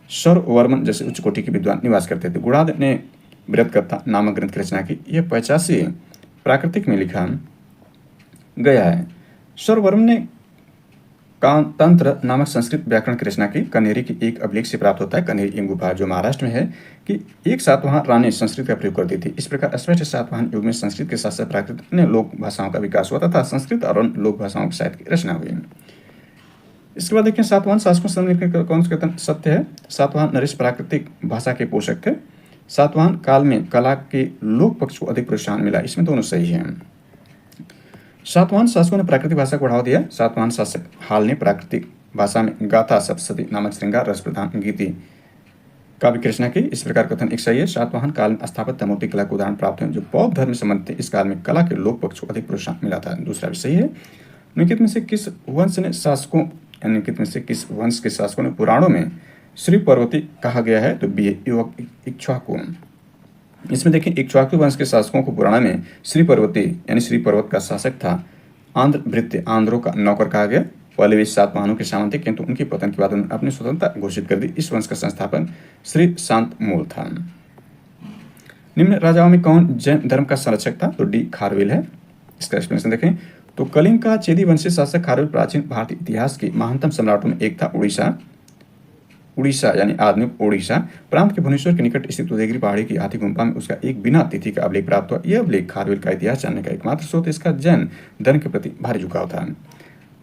सर्ववर्मन जैसे उच्च कोटि के विद्वान निवास करते थे। गुणाद ने बृहत कथा नामक ग्रंथ की रचना की। यह 85 प्राकृतिक में लिखा गया है। सर्ववर्मन ने कांतंत्र नामक संस्कृत व्याकरण की रचना की। कन्हेरी की एक अभिलेख से प्राप्त होता है, कन्हेरी एक गुफा जो महाराष्ट्र में है, कि एक सातवाहन रानी संस्कृत का प्रयोग करती थी। इस प्रकार स्पष्ट सातवाहन युग में संस्कृत के साथ साथ प्राकृतिक अन्य लोक भाषाओं का विकास हुआ तथा संस्कृत और अन्य लोक भाषाओं के साहित्य की रचना हुई। इसके बाद देखें सातवाहन शासकों से कौन सा कथन सत्य है। सातवाहन नरेश प्राकृतिक भाषा के पोषक थे। सातवाहन काल में कला के लोक पक्ष को अधिक प्रोत्साहन मिला, इसमें दोनों सही है। सातवाहन शासकों ने प्राकृतिक भाषा को बढ़ावा दिया। सातवाहन शासक हाल ने प्राकृतिक भाषा में गाथा सप्तशती नामक श्रृंगार रस प्रधान गीति काव्य की रचना की। इस प्रकार कथन एक सही है। सातवाहन काल में स्थापत्य मूर्ति कला के उदाहरण प्राप्त हुए जो बौद्ध धर्म से संबंधित थे। इस काल में कला के लोक पक्ष को अधिक प्रोत्साहन मिला था, दूसरा भी सही है। निम्नलिखित में से किस वंश के शासकों ने पुराणों में श्री पर्वती कहा गया है तो बी युवक इक्ष्वाकु। इसमें देखें इक्ष्वाकु वंश के शासकों को पुराण में श्री पर्वती यानी श्री पर्वत का शासक था आंध्र भृत्य आंध्रों का नौकर कहा गया। पहले वे सातवाहनों के सामंत थे, किंतु उनके पतन के बाद उन्होंने अपनी स्वतंत्रता घोषित कर दी। इस वंश का संस्थापन श्री शांतमूल था। निम्न राजाओं में कौन जैन धर्म का संरक्षक था? तो डी खारवेल है। इसका एक्सप्लेनेशन देखें तो कलिंग का चेदी वंशी शासक खारवेल प्राचीन भारतीय इतिहास के महानतम सम्राटों में एक था। उड़ीसा यानी आधुनिक ओडिशा प्रांत के भुवनेश्वर के निकट स्थित उदयगिरी पहाड़ी की हाथी गुम्फा में उसका एक बिना तिथि का अभिलेख प्राप्त हुआ। यह अभिलेख खारवेल का इतिहास जानने का एकमात्र स्रोत इसका जैन धर्म के प्रति भारी झुकाव था।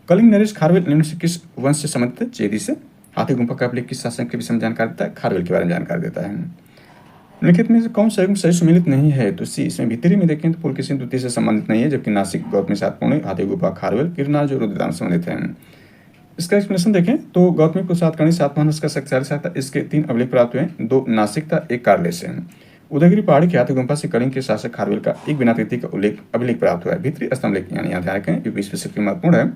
कलिंग नरेश खारवेल निम्न से किस वंश से संबंधित है? चेदी से। हाथी गुम्फा का अभिलेख किस शासक के विषय में जानकारी देता है? खारवेल के बारे में जानकारी देता है। निम्नलिखित में से कौन सा युग सही सुमेलित नहीं है? तो सी। इसमें भीतरी में देखें तो पुलकेशिन द्वितीय से संबंधित नहीं है, जबकि नासिक गौतमी सातपूर्ण हाथी गुफा खारवेल गिरनार जो रुद्रदाम से संबंधित है। इसका एक्सप्लेनेशन देखें तो गौतमी को सातकर्णी सातवाहन का शक्तिशाली था। इसके 3 अभिलेख प्राप्त हुए, 2 नासिक था, 1 कारले से। उदयगिरी पहाड़ी की हाथी गुम्फा से कलिंग के शासक खारवेल का एक बिना तिथि का अभिलेख प्राप्त हुआ है। भीतरी स्तंभ लेख यानी यहाँ ध्यान रखें क्योंकि स्पेसिफिक महत्वपूर्ण है।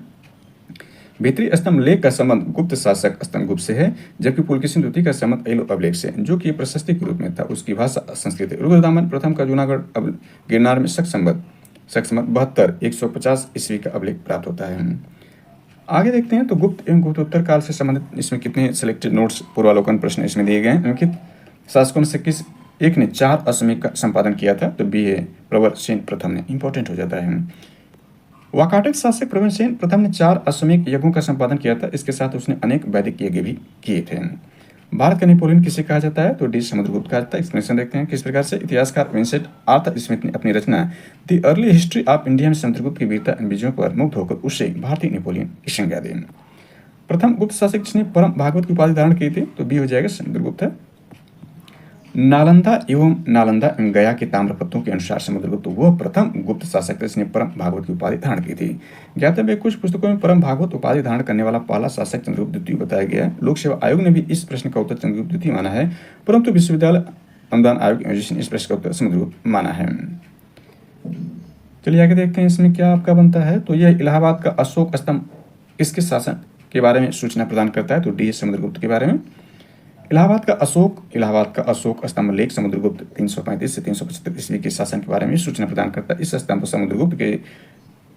भीतरी स्तंभ लेख का संबंध गुप्त शासक स्तंभगुप्त से है, जबकि पुलकेशिन द्वितीय का संबंध एलो अभिलेख से, जो कि प्रशस्ति के रूप में था। उसकी भाषा संस्कृत है। रुद्रदामन प्रथम का जूनागढ़ गिरनार में शक संबत 72 150 ईस्वी का अभिलेख प्राप्त होता है। आगे देखते हैं तो गुप्त एवं गुप्तोत्तर काल से संबंधित इसमें कितने सिलेक्टेड नोट्स पूर्वालोकन प्रश्न इसमें दिए गए हैं। निम्नलिखित शासकों में से किस एक ने 4 अश्वमेध का संपादन किया था? तो बी है प्रवर सेन प्रथम ने। इंपॉर्टेंट हो जाता है। वाकाटक शासक प्रवर सेन प्रथम ने 4 अश्वमेध यज्ञों का संपादन किया था। इसके साथ उसने अनेक वैदिक यज्ञ भी किए थे। भारत का नेपोलियन किसे कहा जाता है? तो डी समुद्रगुप्त कहा जाता है। एक्सप्लेनेशन देखते हैं किस प्रकार से। इतिहासकार विंसेंट आर्थर स्मिथ ने अपनी रचना the early history of India में समुद्रगुप्त की वीरता इन विजयों पर मुग्ध होकर उसे भारतीय नेपोलियन की संज्ञा दी। प्रथम गुप्त शासक जिसने परम भागवत की उपाधि धारण की थी? तो बी हो जाएगा समुद्रगुप्त है। नालंदा एवं गया के ताम्रपत्रों के अनुसार समुद्रगुप्त वह प्रथम गुप्त शासक था जिसने परम भागवत की उपाधि धारण की थी। ज्ञातव्य कुछ पुस्तकों में परम भागवत उपाधि धारण करने वाला पहला शासक चंद्रगुप्त द्वितीय बताया गया है। लोक सेवा आयोग ने भी इस प्रश्न का उत्तर चंद्रगुप्त द्वितीय माना है, परंतु विश्वविद्यालय अनुदान आयोग ने इस प्रश्न का उत्तर समुद्रगुप्त माना है। चलिए आगे देखते हैं इसमें क्या आपका बनता है। तो यह इलाहाबाद का अशोक स्तंभ किसके शासन के बारे में सूचना प्रदान करता है? तो डी समुद्रगुप्त के बारे में। इलाहाबाद का अशोक स्तंभ लेख समुद्रगुप्त 335 से 375 ईस्वी के शासन के बारे में सूचना प्रदान करता है। इस स्तंभ समुद्रगुप्त के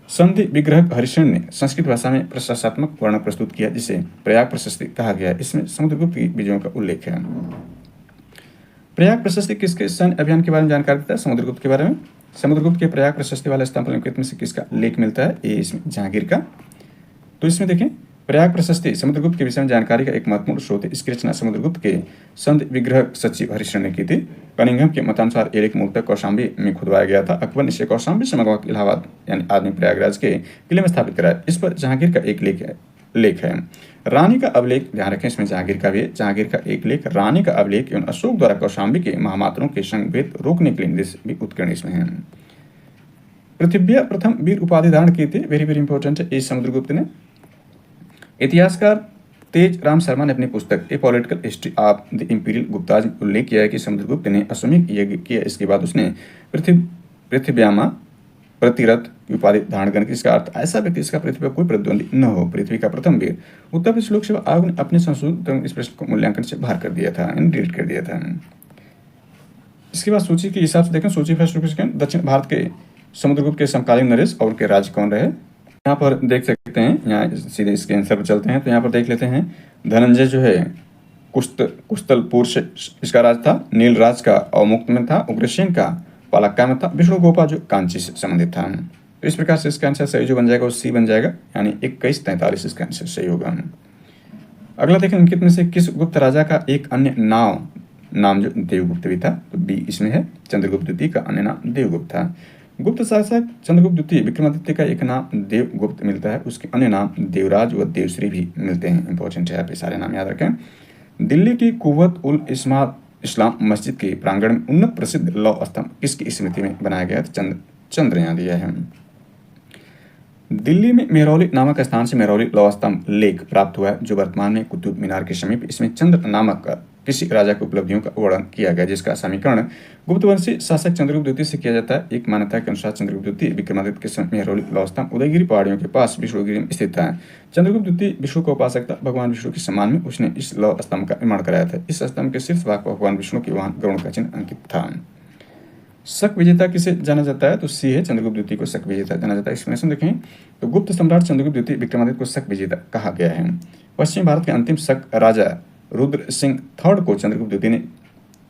संधि विग्रह हरिशरण ने संस्कृत भाषा में प्रशंसात्मक वर्णन प्रस्तुत किया, जिसे प्रयाग प्रशस्ति कहा गया है। इसमें समुद्रगुप्त की विजयों का उल्लेख है। प्रयाग प्रशस्ति किसके सैन्य अभियान के बारे में जानकारी देता है? समुद्रगुप्त के बारे में। समुद्रगुप्त के प्रयाग प्रशस्ति वाले स्तंभ निम्नलिखित में से किसका लेख मिलता है? ए इसमें जहांगीर का। तो इसमें देखें प्रयाग प्रशस्ति समुद्रगुप्त के विषय में जानकारी का एक महत्वपूर्ण स्रोत है। इसकी रचना समुद्रगुप्त के संधि विग्रह सचिव हरिशरण ने की थी। कनिंघम के मतानुसार यह लेख मूलतः कौशाम्बी में खुदवाया गया था। अकबर ने इसे कौशाम्बी से मंगवा इलाहाबाद यानी आधुनिक प्रयागराज के किले में स्थापित कराया। इस पर जहांगीर का एक लेख है। रानी का अभिलेख, ध्यान रखें इसमें जहांगीर का भी है। जहांगीर का एक लेख रानी का अभिलेख एवं अशोक द्वारा कौशाम्बी के महामात्रों के संग भेद रोकने के लिए निर्देश भी उत्कीर्ण इसमें है। पृथ्वी प्रथम वीर उपाधि धारण की थी। वेरी वेरी इंपॉर्टेंट है। इस समुद्रगुप्त ने। इतिहासकार तेज राम शर्मा ने अपनी पुस्तक a political history of the imperial Guptas में उल्लेख किया है कि समुद्रगुप्त ने अश्वमेध यज्ञ किया। इसके बाद उसने पृथ्व्यामा प्रतिरथ की उपाधि धारण करने की। इसका अर्थ ऐसा व्यक्ति इसका पृथ्वी पर कोई प्रतिद्वंदी न हो, पृथ्वी का प्रथम वीर। उत्तर प्रदेश लोक सेवा आयोग ने अपने संशोधन इस प्रश्न को मूल्यांकन से बाहर कर दिया था, डिलीट कर दिया था। इसके बाद सूची के हिसाब से देखें। सूची फर्स्ट दक्षिण भारत के समुद्रगुप्त के समकालीन नरेश और उनके राज्य कौन रहे। यहाँ पर देख सकते हैं, यहाँ सीधे इसके आंसर पर चलते हैं। तो यहाँ पर देख लेते हैं धनंजय जो है कुस्तलपुर से इसका राज था। नीलराज का अवमुक्त में था। उग्रसेन का पालक्का में था। विष्णुगोपा जो कांची से संबंधित था। तो इस प्रकार से इसका आंसर सही जो बन जाएगा वो सी बन जाएगा, यानी 2143 इसका आंसर सही होगा। अगला देखें निम्नलिखित में से किस गुप्त राजा का एक अन्य नाम जो देवगुप्त भी था? तो बी इसमें है। चंद्रगुप्त द्वितीय का अन्य नाम देवगुप्त था। गुप्त शासक चंद्रगुप्त द्वितीय विक्रमादित्य का एक नाम देवगुप्त मिलता है, उसके अन्य नाम देवराज व देवश्री भी मिलते हैं। इंपॉर्टेंट है, आप ये सारे नाम याद रखें। दिल्ली की कुव्वत उल इस्लाम मस्जिद के प्रांगण में उन्नत प्रसिद्ध लौह स्तंभ किसकी स्मृति में बनाया गया? चंद्र यहाँ दिया है। दिल्ली में मेहरौली नामक स्थान से मेहरौली लौह स्तंभ लेख प्राप्त हुआ है, जो वर्तमान में कुतुब मीनार के समीप। इसमें चंद्र नामक किसी राजा की उपलब्धियों का वर्णन किया गया, जिसका समीकरण गुप्तवंशी शासक चंद्रगुप्त द्वितीय से किया जाता है। एक मान्यता के अनुसार चंद्रगुप्त द्वितीय विक्रमादित्य के समय मेहरौली लौह स्तंभ उदयगिरी पहाड़ियों के पास विष्णुगिरी में स्थित था। चंद्रगुप्त द्वितीय विष्णु का उपासक था। भगवान विष्णु के सम्मान में उसने इस लौह स्तंभ का निर्माण कराया था। इस स्तंभ के शीर्ष भाग पर भगवान विष्णु के वाहन गरुड़ का चिन्ह अंकित था। शक विजेता किसे जाना जाता है? तो सी है, चंद्रगुप्त द्वितीय को शक विजेता जाना जाता है। एक्सप्लेनेशन देखें तो गुप्त सम्राट चंद्रगुप्त द्वितीय विक्रमादित्य को शक विजेता कहा गया है। पश्चिम भारत के अंतिम शक राजा रुद्र सिंह थर्ड को चंद्रगुप्त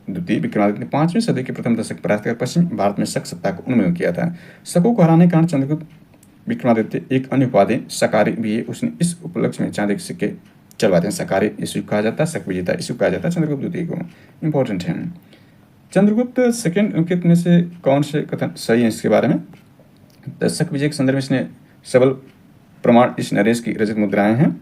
द्वितीय विक्रमादित्य ने 5वीं सदी के प्रथम दशक परास्त कर पश्चिम भारत में शक सत्ता को उन्मूलन किया था। शकों को हराने के कारण चंद्रगुप्त विक्रमादित्य एक अन्य उपाधि सकारी भी है, उसने इस उपलक्ष्य में चांदी के सिक्के चलवाते हैं। सकारी इस युग कहा जाता है, शक विजेता इस युग कहा जाता है चंद्रगुप्त द्वितीय को। इंपॉर्टेंट है। चंद्रगुप्त सेकेंड अंकित में से कौन से कथन सही है इसके बारे में? तो शक विजय के संदर्भ में इसने सबल प्रमाण इस नरेश की रजत मुद्राएं हैं,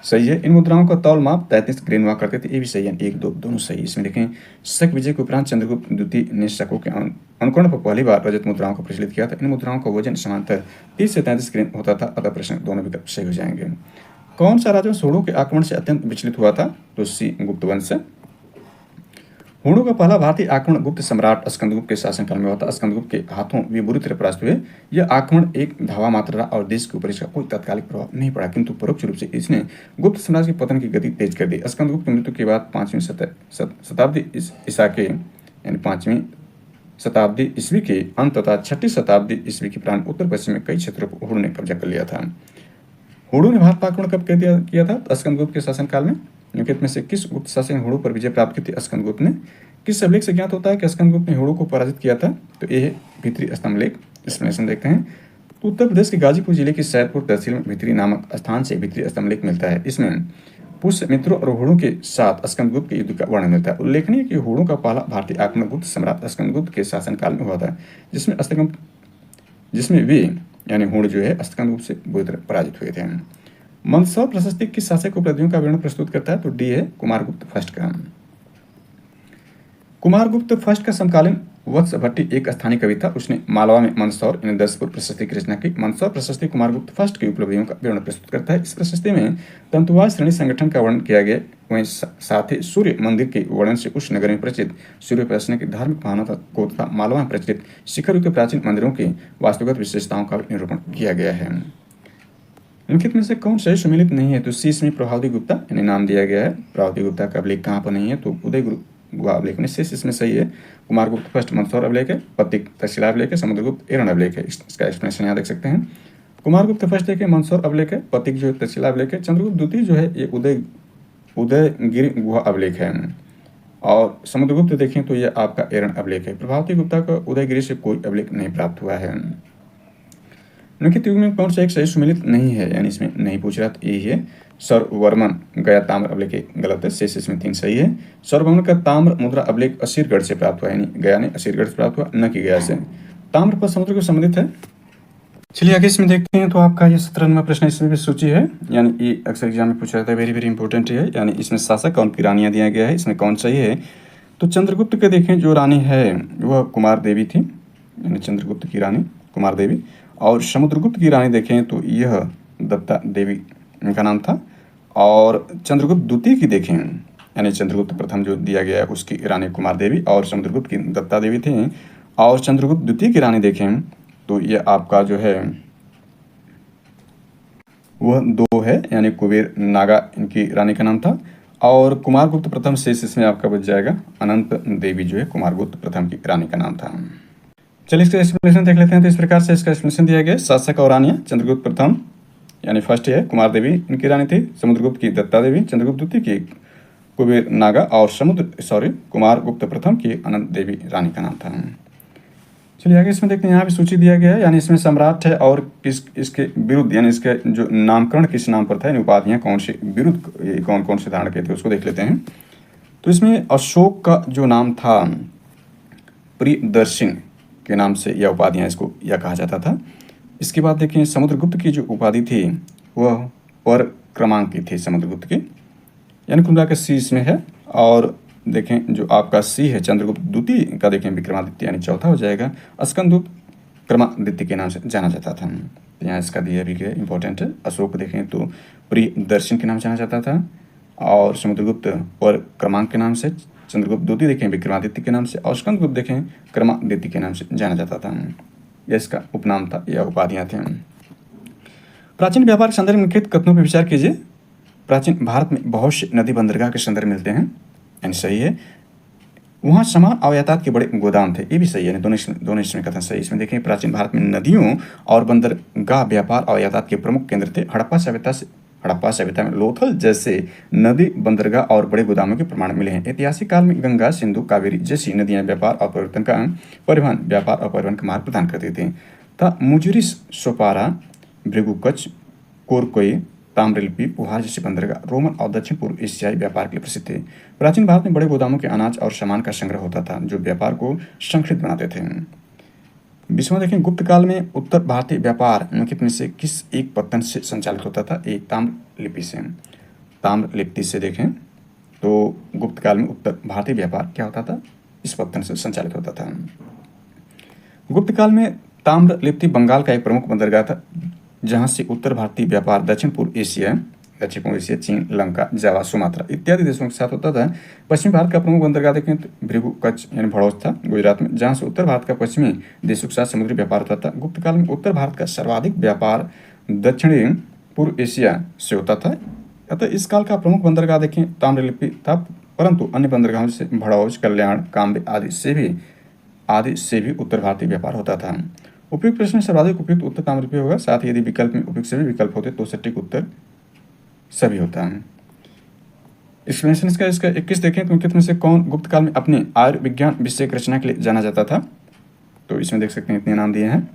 सही है। इन मुद्राओं का तौल माप 33 ग्रेन हुआ करते थे, ये भी सही है। 1 2 दोनों सही। इसमें देखें शक विजय के उपरांत चंद्रगुप्त द्वितीय ने शकों के अनुकरण पर पहली बार रजत मुद्राओं को प्रचलित किया था। इन मुद्राओं का वजन समांतर 30 से 33 ग्रेन होता था। अतः प्रश्न दोनों विकल्प सही हो जाएंगे। कौन सा राजा हुणों के आक्रमण से अत्यंत विचलित हुआ था? तो सी गुप्त वंश से। हुणों का पहला भारतीय आक्रमण गुप्त सम्राट स्कंदगुप्त के शासनकाल में हुआ था। स्कंदगुप्त के हाथों वे बुरी तरह परास्त हुए। यह आक्रमण एक धावा मात्र रहा और देश के ऊपर इसका कोई तात्कालिक प्रभाव नहीं पड़ा, किंतु परोक्ष रूप से इसने गुप्त साम्राज्य के पतन की गति तेज कर दी। स्कंदगुप्त की मृत्यु के बाद 5वीं शताब्दी ईसा के यानी 5वीं शताब्दी ईस्वी के अंत तथा 6ठी शताब्दी ईस्वी के प्रारंभ उत्तर पश्चिम में कई क्षेत्रों पर हुणों ने कब्जा कर लिया था। हुणों ने भारत पर आक्रमण कब किया था? स्कंदगुप्त के शासनकाल में। निम्नलिखित में से किस गुप्त शासक ने हुणों पर विजय प्राप्त की थी? स्कंदगुप्त ने। किस अभिलेख से ज्ञात होता है कि स्कंदगुप्त ने हुणों को पराजित किया था? तो ये है भित्री स्तंभलेख। एक्सप्लेनेशन देखते हैं। तो उत्तर प्रदेश के गाजीपुर जिले की सैदपुर तहसील में भित्री नामक स्थान से भित्री स्तंभलेख मिलता है। इसमें पुष्य मित्रों और हुणों के साथ स्कंदगुप्त के युद्ध का वर्णन मिलता है। उल्लेखनीय कि हुणों का पहला भारतीय आक्रमण गुप्त सम्राट स्कंदगुप्त के शासनकाल में हुआ था, जिसमें वे यानी हुण जो है स्कंदगुप्त से बुरी तरह पराजित हुए थे। मंदसौर प्रशस्ति किस शासक उपलब्धियों का विवरण प्रस्तुत करता है? तो डी है कुमारगुप्त फर्स्ट का। कुमारगुप्त फर्स्ट का समकालीन वत्स भट्टी एक स्थानीय कवि था। उसने मालवा में मंदसौर यानी 10 प्रशस्ति की रचना की। मंदसौर प्रशस्ति कुमारगुप्त फर्स्ट की उपलब्धियों का विवरण प्रस्तुत करता है। इस प्रशस्ति में तंतुवाद श्रेणी संगठन का वर्णन किया गया। वहीं साथ ही सूर्य मंदिर के वर्णन से उस नगर में प्रचलित सूर्य उपासना की धार्मिक भावना को तथा मालवा में प्रचलित शिखर युक्त प्राचीन मंदिरों की वास्तुगत विशेषताओं का निरूपण किया गया है। निम्नलिखित में से कौन सही सुमेलित नहीं है? तो सी इसमें प्रभावती गुप्ता यानी नाम दिया गया है। प्रभावती गुप्ता का अभिलेख कहाँ पर नहीं है? तो उदय गुहा अभिलेख में शेष इसमें सही है। कुमारगुप्त फर्स्ट मंदसौर अभिलेख है, पत्तिक तक्षशिला अभिलेख है, समुद्रगुप्त एरन अभिलेख है। इसका एक्सप्लेनेशन यहाँ देख सकते हैं। कुमारगुप्त फर्स्ट देखें मंदसौर अभिलेख है, पत्तिक जो है तक्षशिला अभिलेख है, चंद्रगुप्त द्वितीय जो है ये उदयगिरि गुहा अभिलेख है, और समुद्रगुप्त देखें तो ये आपका एरन अभिलेख है। प्रभावती गुप्ता का उदयगिरि से कोई अभिलेख नहीं प्राप्त हुआ है। निम्नलिखित युग में कौन सा एक सही सुमेलित नहीं है, यानी इसमें नहीं पूछ रहा, तो यही है सर्ववर्मन गया ताम्र अभिलेख गलत है। शेष इसमें 3 सही है। सर्ववर्मन का ताम्र मुद्रा अभिलेख असीरगढ़ से प्राप्त हुआ, यानी गया ने असीरगढ़ से प्राप्त हुआ, न कि गया से। ताम्र पर समुद्र को संबंधित है। चलिए आगे इसमें देखते हैं। तो आपका ये 17वां प्रश्न इसमें भी सूची है, यानी ये अक्सर एग्जाम में पूछा जाता है, वेरी वेरी इंपॉर्टेंट है। यानी इसमें शासक और उनकी रानियां दिया गया है, इसमें कौन सही है? तो चंद्रगुप्त के देखें जो रानी है वह कुमार देवी थी, यानी चंद्रगुप्त की रानी कुमार देवी। और समुद्रगुप्त की रानी देखें तो यह दत्ता देवी इनका नाम था। और चंद्रगुप्त द्वितीय की देखें यानी चंद्रगुप्त प्रथम जो दिया गया है उसकी रानी कुमार देवी और समुद्रगुप्त की दत्ता देवी थी। और चंद्रगुप्त द्वितीय की रानी देखें तो ये आपका जो है वह 2 है, यानी कुबेर नागा इनकी रानी का नाम था। और कुमारगुप्त प्रथम शेष इसमें आपका बच जाएगा, अनंत देवी जो है कुमारगुप्त प्रथम की रानी का नाम था। चलिए इसका एक्सप्लेनेशन देख लेते हैं। तो इस प्रकार से इसका एक्सप्लेनेशन दिया गया। शासक और रानियां चंद्रगुप्त प्रथम यानी फर्स्ट है कुमार देवी इनकी रानी थी, समुद्रगुप्त की दत्ता देवी, चंद्रगुप्त द्वितीय की कुबेर नागा और कुमारगुप्त प्रथम की अनंत देवी रानी का नाम था। चलिए आगे इसमें देखते हैं। यहाँ भी सूची दिया गया है, यानी इसमें सम्राट है और इसके विरुद्ध यानी इसके जो नामकरण किस नाम पर था, यानी उपाधियाँ कौन सी विरुद्ध कौन कौन से धारण किए थे उसको देख लेते हैं। तो इसमें अशोक का जो नाम था प्रियदर्शन के नाम से यह उपाधियाँ इसको यह कहा जाता था। इसके बाद देखें समुद्रगुप्त की जो उपाधि थी वह पर क्रमांक की थी समुद्रगुप्त की, यानी कुल मिलाकर सी इसमें है। और देखें जो आपका सी है चंद्रगुप्त द्वितीय का देखें विक्रमादित्य यानी चौथा हो जाएगा। स्कंदगुप्त क्रमादित्य के नाम से जाना जाता था। तो यहाँ इसका दिया भी गया इंपॉर्टेंट है। अशोक देखें तो प्रियदर्शन के नाम से जाना जाता था, और समुद्रगुप्त पर क्रमांक के नाम से, चंद्रगुप्त द्वितीय देखें विक्रमादित्य के नाम से, और स्कंदगुप्त देखें क्रमादित्य के नाम से जाना जाता था। यह इसका उपनाम था, यह उपाधियाँ थी। प्राचीन व्यापार के संदर्भ में निम्नलिखित कथनों पर विचार कीजिए। प्राचीन भारत में बहुत से नदी बंदरगाह के संदर्भ मिलते हैं, यानी सही है। वहाँ सामान और यातायात के बड़े गोदाम थे। ये भी सही है, दोनों इसमें कथन सही। इसमें देखें प्राचीन भारत में नदियों और बंदरगाह व्यापार और यातायात के प्रमुख केंद्र थे। हड़प्पा सभ्यता में लोथल जैसे नदी, बंदरगाह और बड़े गोदामों के प्रमाण मिले हैं। ऐतिहासिक काल में गंगा, सिंधु, कावेरी जैसी नदियां व्यापार और व्यापार और परिवहन का मार्ग प्रदान करती थी। मुजुरिस, सोपारा, भृगुकच, कोरकोई, ताम्रलिपि, पुहार जैसे बंदरगाह रोमन और दक्षिण पूर्व एशियाई व्यापार के लिए प्रसिद्ध थे। प्राचीन भारत में बड़े गोदामों के अनाज और सामान का संग्रह होता था जो व्यापार को संगठित बनाते थे। विश्व में देखें गुप्त काल में उत्तर भारतीय व्यापार मुख्यतः में से किस एक पत्तन से संचालित होता था? एक ताम्रलिप्ति से देखें तो गुप्त काल में उत्तर भारतीय व्यापार क्या होता था? इस पत्तन से संचालित होता था। गुप्त काल में ताम्रलिप्ति बंगाल का एक प्रमुख बंदरगाह था जहां से उत्तर भारतीय व्यापार दक्षिण पूर्व एशिया, चीन, लंका, जावा, सुमात्रा इत्यादि देशों के साथ होता था। पश्चिमी भारत का प्रमुख बंदरगाह देखें तो भृगु कच्छ यानी भड़ौस था गुजरात में, जहां से उत्तर भारत का पश्चिमी देशों के साथ समुद्री व्यापार होता था। गुप्त काल में उत्तर भारत का सर्वाधिक व्यापार दक्षिणी पूर्व एशिया से होता था। अतः इस काल का प्रमुख बंदरगाह देखें ताम्रलिप्ति था, परंतु अन्य बंदरगाहों जैसे भड़ौस, कल्याण, काम्बे आदि से भी उत्तर भारतीय व्यापार होता था। उपयुक्त प्रश्न में सर्वाधिक उपयुक्त उत्तर ताम्रलिप्ति होगा। साथ ही यदि विकल्प में उपयुक्त सभी विकल्प होते तो सटीक उत्तर सभी होता है। एक्सप्लेनेशन इसका 21 देखें तो मुख्यतः में से कौन गुप्त काल में अपने आयुर्विज्ञान विषय की रचना के लिए जाना जाता था? तो इसमें देख सकते हैं इतने नाम दिए हैं।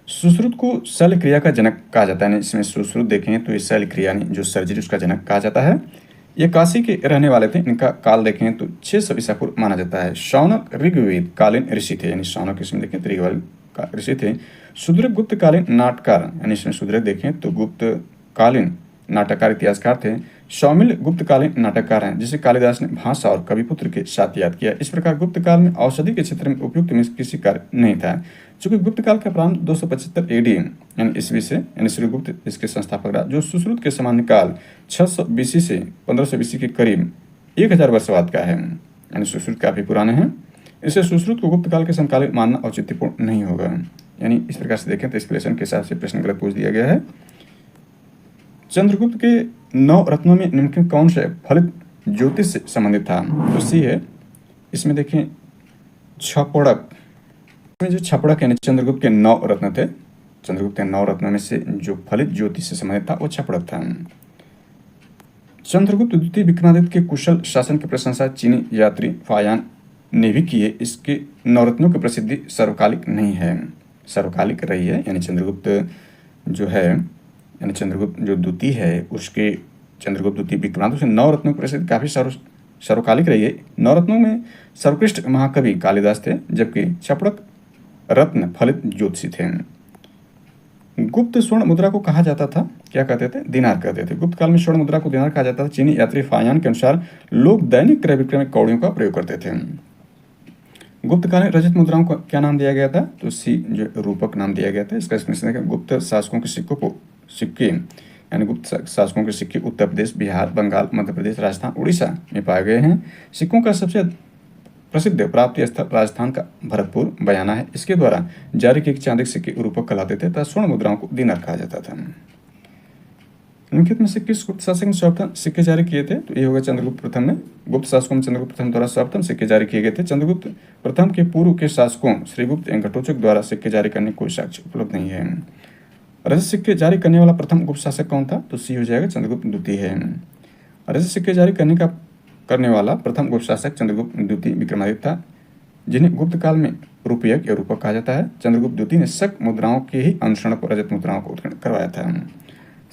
सुश्रुत को शल्य क्रिया का जनक कहा जाता है। इसमें सुश्रुत देखें तो इस शल्य क्रिया जो सर्जरी उसका जनक कहा जाता है। ये काशी के रहने वाले थे। इनका काल देखें तो 600 ईसा पूर्व माना जाता है। शौनक ऋग्वेद कालीन ऋषि थे, यानी शौनक इसमें देखें तो ऋग्वेद ऋषि थे। शूद्रक गुप्त कालीन नाटककार, यानी इसमें शूद्रक देखें तो गुप्त कालीन नाटककार इतिहासकार थे। सौमिल गुप्त कालीन नाटककार हैं जिसे कालिदास ने भाषा और कविपुत्र के साथ याद किया। इस प्रकार गुप्त काल में औषधि के क्षेत्र में उपयुक्त में किसी कार्य नहीं था। चूंकि गुप्त काल का प्रारंभ 275 एडी यानी ईस्वी से, यानी श्रीगुप्त इसके संस्थापक रहा, जो सुश्रुत के सामान्य काल 600 बीसी से 1500 बीसी के करीब 1000 वर्ष बाद का है, यानी सुश्रुत काफी पुराने हैं। इसे सुश्रुत को गुप्त काल के समकालीन मानना औचित्यपूर्ण नहीं होगा। यानी इस प्रकार से देखें तो एक्सप्लेनेशन के हिसाब से प्रश्न गलत पूछ दिया गया है। चंद्रगुप्त के 9 रत्नों में निम्नलिखित कौन से फलित ज्योतिष से संबंधित था? तो सी है। इसमें देखें छपड़क, इसमें जो छपड़क यानी चंद्रगुप्त के 9 रत्न थे, चंद्रगुप्त के 9 रत्नों में से जो फलित ज्योतिष से संबंधित था वो छपड़क था। चंद्रगुप्त द्वितीय विक्रमादित्य के कुशल शासन की प्रशंसा चीनी यात्री फायान ने भी की है। इसके 9 रत्नों की प्रसिद्धि सर्वकालिक नहीं है, सर्वकालिक रही है। यानी चंद्रगुप्त जो है, यानी चंद्रगुप्त जो द्वितीय है उसके चंद्रगुप्त द्वितीय विक्रमादित्य से 9 रत्नों की प्रसिद्धि काफी सर्वकालिक रही है। 9 रत्नों में सर्वोत्कृष्ट महाकवि कालिदास थे, जबकि छपड़क रत्न फलित ज्योतिषी थे। गुप्त स्वर्ण मुद्रा को कहा जाता था, क्या कहते थे? दिनार कहते थे। गुप्त काल में स्वर्ण मुद्रा को दिनार कहा जाता था। चीनी यात्री फायान के अनुसार लोग दैनिक क्रय विक्रय में कौड़ियों का प्रयोग करते थे। गुप्त काल में रजत मुद्राओं को क्या नाम दिया गया था? तो सी जो रूपक नाम दिया गया था। इसका एक्सप्लेनेशन गुप्त शासकों के सिक्के यानी गुप्त शासकों के सिक्के उत्तर प्रदेश, बिहार, बंगाल, मध्य प्रदेश, राजस्थान, उड़ीसा में पाए गए हैं। सिक्कों का सबसे प्रसिद्ध प्राप्ति स्थल राजस्थान का भरतपुर बयाना है। इसके द्वारा जारी किए चांदी के सिक्के रूपक कहलाते थे तथा स्वर्ण मुद्राओं को दिनार कहा जाता था। निम्नलिखित में से किस गुप्त शासक ने सर्वप्रथम सिक्के जारी किए थे? तो ये होगा चंद्रगुप्त प्रथम ने। गुप्त शासकों में चंद्रगुप्त प्रथम द्वारा सर्वप्रथम सिक्के जारी किए गए थे। चंद्रगुप्त प्रथम के पूर्व के शासकों श्रीगुप्त एवं घटोत्कच द्वारा सिक्के जारी करने कोई साक्ष्य उपलब्ध नहीं है। रजत सिक्के जारी करने वाला प्रथम गुप्त शासक कौन था? तो सी हो जाएगा, चंद्रगुप्त द्वितीय है। रजत सिक्के जारी करने वाला प्रथम गुप्त शासक चंद्रगुप्त द्वितीय विक्रमादित्य था, जिन्हें गुप्त काल में रूपयक या रूपक कहा जाता है। चंद्रगुप्त द्वितीय ने शक मुद्राओं के ही अनुसरण पर रजत मुद्राओं को उत्कीर्ण करवाया था।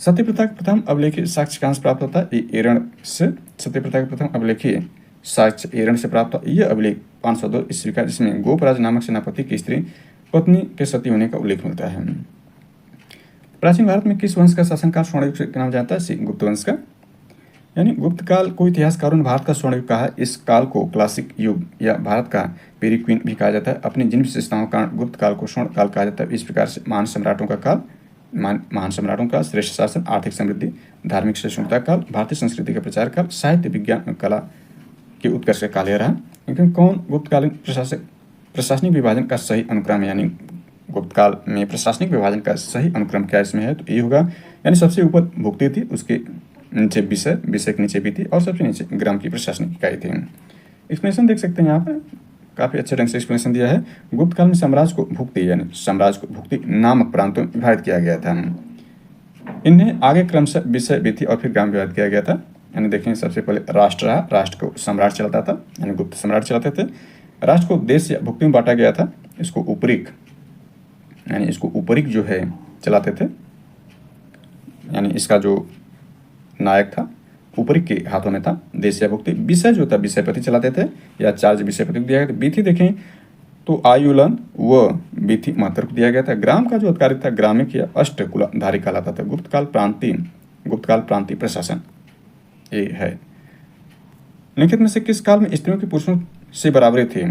सत्य प्रथा का प्रथम अभिलेखीय साक्ष्यांश प्राप्त होता है एरण से। सत्य प्रथा का प्रथम अभिलेखीय साक्ष्य एरण से प्राप्त हुआ। यह अभिलेख 502 ईस्वी का, जिसमें गोपराज नामक सेनापति की स्त्री पत्नी के सती होने का उल्लेख मिलता है। प्राचीन भारत में किस वंश का शासनकाल स्वर्ण युग के नाम जाता है? सी गुप्त वंश का। यानी गुप्त काल को इतिहासकारों ने भारत का स्वर्ण युग कहा है। इस काल को क्लासिक युग या भारत का पेरिक्विन भी कहा जाता है। अपनी जिन विशेषताओं का गुप्त काल को स्वर्ण काल कहा जाता है। इस प्रकार से महान सम्राटों का श्रेष्ठ शासन, आर्थिक समृद्धि, धार्मिक सहिष्णुता काल, भारतीय संस्कृति का प्रचार काल, साहित्य, विज्ञान, कला के उत्कर्ष का काल रहा। लेकिन कौन गुप्तकालीन प्रशासनिक विभाजन का सही अनुक्रम, यानी गुप्त काल में प्रशासनिक विभाजन का सही अनुक्रम क्या इसमें है? तो ये होगा, यानी सबसे ऊपर भुक्ति थी, उसके नीचे विषय के नीचे भी थी और सबसे नीचे ग्राम की प्रशासनिक इकाई थी। एक्सप्लेनेशन देख सकते हैं यहाँ पर, काफ़ी अच्छे ढंग से एक्सप्लेनेशन दिया है। गुप्त काल में साम्राज्य को भुक्ति यानी साम्राज्य को भुक्ति नामक प्रांतों में विभाजित किया गया था। इन्हें आगे क्रमशः विषय, विधि और फिर ग्राम विभाजित किया गया था। यानी देखें, सबसे पहले राष्ट्र रहा, राष्ट्र को सम्राट चलाता था, यानी गुप्त सम्राट चलाते थे। राष्ट्र को देश या भुक्ति में बांटा गया था। इसको उपरिक यानी इसको उपरिक जो है चलाते थे, यानी इसका जो नायक था उपरिक के हाथों में था देश या भुक्ति। विषय जो था विषयपति चलाते थे या चार्ज विषयपति को दिया गया था। विधि देखें तो आयुलन व विधि महत्व को दिया गया था। ग्राम का जो अधिकारी था ग्रामिक या अष्टकुलधारी कहलाता था। गुप्तकाल प्रांतीय प्रशासन ये है। निम्नलिखित में से किस काल में स्त्रियों की पुरुषों से बराबरी थी?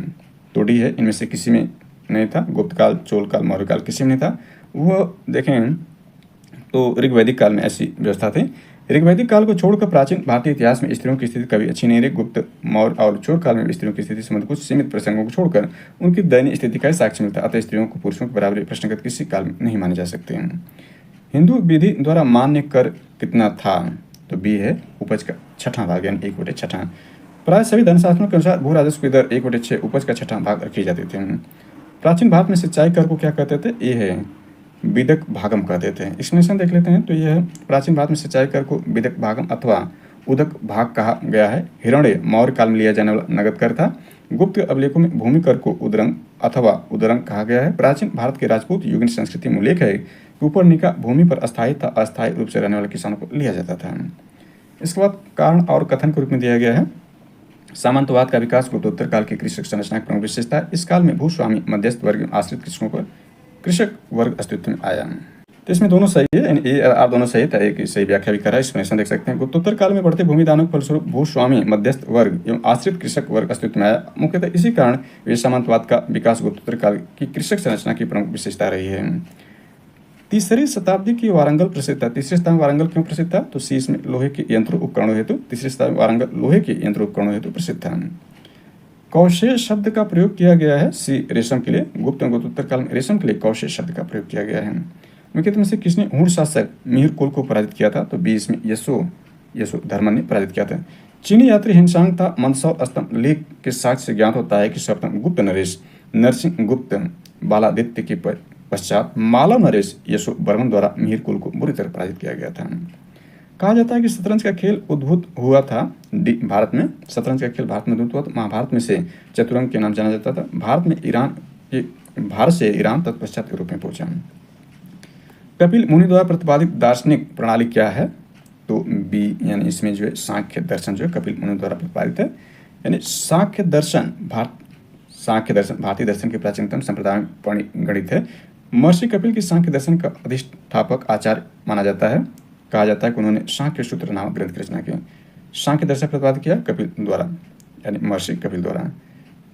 तो डी है, इनमें से किसी में नहीं था। गुप्तकाल, चोलकाल, मौर्यकाल किसी में नहीं था। वह देखें तो ऋग्वैदिक काल में ऐसी व्यवस्था थी। ऋग्वैदिक काल को छोड़कर प्राचीन भारतीय इतिहास में स्त्रियों की स्थिति कभी अच्छी नहीं रही। गुप्त, मौर्य और चोर काल में स्त्रियों की स्थिति संबंधित कुछ सीमित प्रसंगों को छोड़कर उनकी दयनीय स्थिति का साक्ष्य मिलता है। अतः स्त्रियों को पुरुषों की बराबरी प्रश्नगत किसी काल में नहीं माने जा सकते हैं। हिंदू विधि द्वारा मान्य कर कितना था? तो बी है, उपज का 6वां भाग यानी 1/6। प्राय सभी धर्मशास्त्रों के अनुसार भू राजस्व की दर 1/6 उपज का 6वां भाग रखी जाती थी। प्राचीन भारत में सिंचाई कर को क्या कहते थे? ये है विदक भागम कहते थे। एक्सप्लेनेशन देख लेते हैं। तो यह है, प्राचीन भारत में सिंचाई कर को विदक भागम अथवा उदक भाग कहा गया है। हिरण्य मौर्य काल में लिया जाने वाला नगद कर था। गुप्त अभिलेखों में भूमि कर को उदरंग अथवा उदरंग कहा गया है। प्राचीन भारत के राजपूत युगीन संस्कृति में उल्लेख है कि ऊपर का भूमि पर अस्थायी तथा अस्थायी रूप से रहने वाले किसानों को लिया जाता था। इसके बाद कारण और कथन के रूप में दिया गया है। सामंतवाद का विकास गुप्तोत्तर काल की कृषक संरचना की प्रमुख विशेषता है। इस काल में भूस्वामी, मध्यस्थ वर्ग, आश्रित कृषकों पर कृषक वर्ग अस्तित्व में आया। तो इसमें दोनों सही है, यानी ए और आर दोनों सही था। एक सही व्याख्या भी करा है, एक्सप्लेनेशन देख सकते हैं। गुप्तोत्तर काल में बढ़ते भूमि दानों के फलस्वरूप भूस्वामी, मध्यस्थ वर्ग एवं आश्रित कृषक वर्ग अस्तित्व में आया। मुख्यतः इसी कारण वे सामंतवाद का विकास गुप्तोत्तर काल की कृषक संरचना की प्रमुख विशेषता रही है। तीसरी शताब्दी की वारंगल प्रसिद्ध था। तीसरी शताब्दी में वारंगल क्यों प्रसिद्ध था? तो सी, इसमें लोहे के यंत्र उपकरणों हेतु। तीसरी शताब्दी में वारंगल लोहे के यंत्र उपकरणों हेतु प्रसिद्ध था। कौशेय शब्द का प्रयोग किया गया है। सी, रेशम के लिए। गुप्त एवं गुप्तोत्तर काल में रेशम के लिए कौशेय शब्द का प्रयोग किया गया है। मुख्यतः में से किसने हूण शासक मिहिर कुल को पराजित किया था? तो बी, इसमें यशोधर्मन ने पराजित किया था। चीनी यात्री हिंसांग था मंदसौर स्तंभ लेख के साक्ष्य से ज्ञात होता है कि सर्वप्रथम गुप्त नरेश नरसिंह गुप्त बालादित्य के पश्चात मालव नरेश यशोवर्मन द्वारा मिहिर कुल को बुरी तरह पराजित किया गया था। कहा जाता है कि शतरंज का खेल उद्भूत हुआ था भारत में। शतरंज का खेल भारत में उद्भूत हुआ था। महाभारत में से चतुरंग के नाम जाना जाता था। भारत से ईरान तत्पश्चात यूरोप में पहुंचा। कपिल मुनि द्वारा प्रतिपादित दार्शनिक प्रणाली क्या है? तो बी, यानी इसमें जो है सांख्य दर्शन जो है कपिल मुनि द्वारा प्रतिपादित है। यानी सांख्य दर्शन भारतीय दर्शन के प्राचीनतम संप्रदाय में परिगणित है। महर्षि कपिल की सांख्य दर्शन का अधिष्ठापक आचार्य माना जाता है। कहा जाता है कि उन्होंने सांख्य सूत्र नामक ग्रंथ की रचना की। सांख्य दर्शन प्रतिपादित किया कपिल द्वारा, यानी महर्षि कपिल द्वारा।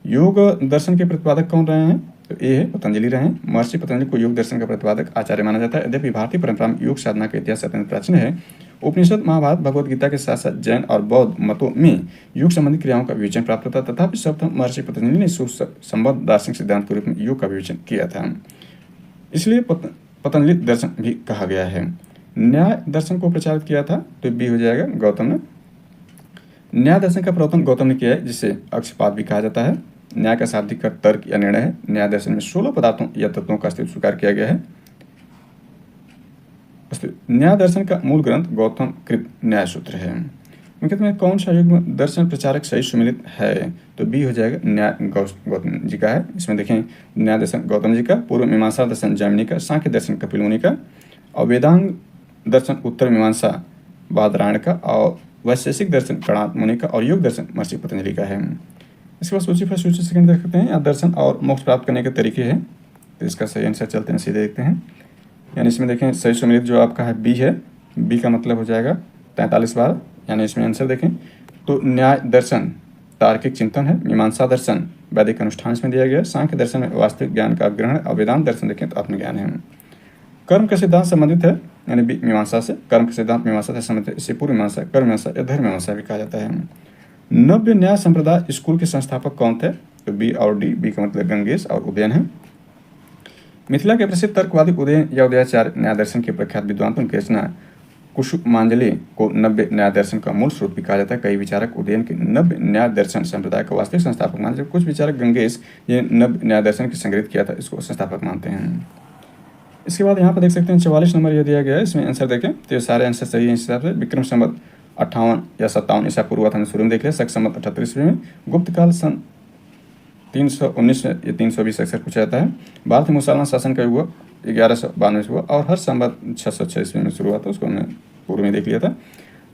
योग दर्शन के प्रतिपादक कौन रहे हैं? तो ए है, पतंजलि रहे हैं। महर्षि पतंजलि को योग दर्शन का प्रतिपादक आचार्य माना जाता है। यद्यपि भारतीय परंपरा में योग साधना का इतिहास अत्यंत प्राचीन है। उपनिषद, महाभारत, भगवद गीता के साथ साथ जैन और बौद्ध मतों में योग संबंधी क्रियाओं का विवेचन प्राप्त होता। तथापि सर्वप्रथम महर्षि पतंजलि ने सुसंबद्ध दार्शनिक सिद्धांत के रूप में योग का विवेचन किया था। इसलिए पतंजलि दर्शन भी कहा गया है। न्याय दर्शन को प्रचारित किया था। तो बी हो जाएगा, गौतम ने। न्याय दर्शन का प्रवर्तन गौतम ने किया है, जिसे अक्षपाद भी कहा जाता है। न्याय का शाब्दिक अर्थ तर्क या निर्णय है। न्याय दर्शन में 16 पदार्थों या तत्वों का अस्तित्व स्वीकार किया गया है। न्याय दर्शन का मूल ग्रंथ गौतम कृत न्याय सूत्र है। मुख्यतः में कौन सा युग में दर्शन प्रचारक सही सुमिलित है? तो बी हो जाएगा, न्याय गौतम जी का है। इसमें देखें, न्याय दर्शन गौतम जी का, पूर्व मीमांसा दर्शन जैमिनी का, सांख्य दर्शन कपिल मुनि का, और वेदांग दर्शन उत्तर मीमांसा बादरायण का, और वैशेषिक दर्शन कणाद मुनि का, और योग दर्शन महर्षि पतंजलि का है। इसके बाद सूची फर्स्ट सूची सेकंड देख सकते हैं। यहाँ दर्शन और मोक्ष प्राप्त करने के तरीके हैं। तो इसका सही आंसर चलते हैं, सीधे देखते हैं। यानी इसमें देखें, सही सुमिलित जो आपका है बी है। बी का मतलब हो जाएगा 43 बार। यानी इसमें आंसर देखें तो न्याय दर्शन तार्किक चिंतन है। मीमांसा दर्शन वैदिक अनुष्ठान इसमें दिया गया है। सांख्य दर्शन में वास्तविक ज्ञान का ग्रहण, और वेदांत दर्शन देखें तो आत्मज्ञान है। कर्म का सिद्धांत संबंधित है, यानी मीमांसा से। कर्म का सिद्धांत मीमांसा से संबंधित है। इसे पूर्व मीमांसा, कर्म मीमांसा या धर्म मीमांसा भी कहा जाता है। नव्य न्याय संप्रदाय स्कूल के संस्थापक कौन थे? तो बी और डी। बी का मतलब गंगेश और उदयन है। मिथिला के प्रसिद्ध तर्कवादी उदयन या उदयाचार्य न्याय दर्शन के प्रख्यात विद्वान, उनकी रचना कुसुमांजलि को नव्य न्याय दर्शन का मूल स्रोत भी कहा जाता है। कई विचारक उदयन के नव्य न्याय दर्शन संप्रदाय का वास्तविक संस्थापक मानते हैं। कुछ विचारक गंगेश ये नव्य न्याय दर्शन की संग्रहित किया था, इसको संस्थापक मानते हैं। इसके बाद यहाँ पर देख सकते हैं 44 नंबर ये दिया गया है, इसमें आंसर देखें तो ये सारे आंसर सही है। इस हिसाब से विक्रम संवत 58 या 57 ईसा पूर्व हमने शुरू में देख लिया। शक संवत 78 ईस्वी में, गुप्त काल सन 319 में, ये 320 अक्सर पूछा जाता है। भारत में मुसलमान शासन का युग 1192 से हुआ और हर संवत 606 ईस्वी में शुरू हुआ था, उसको हमने पूर्व में देख लिया था।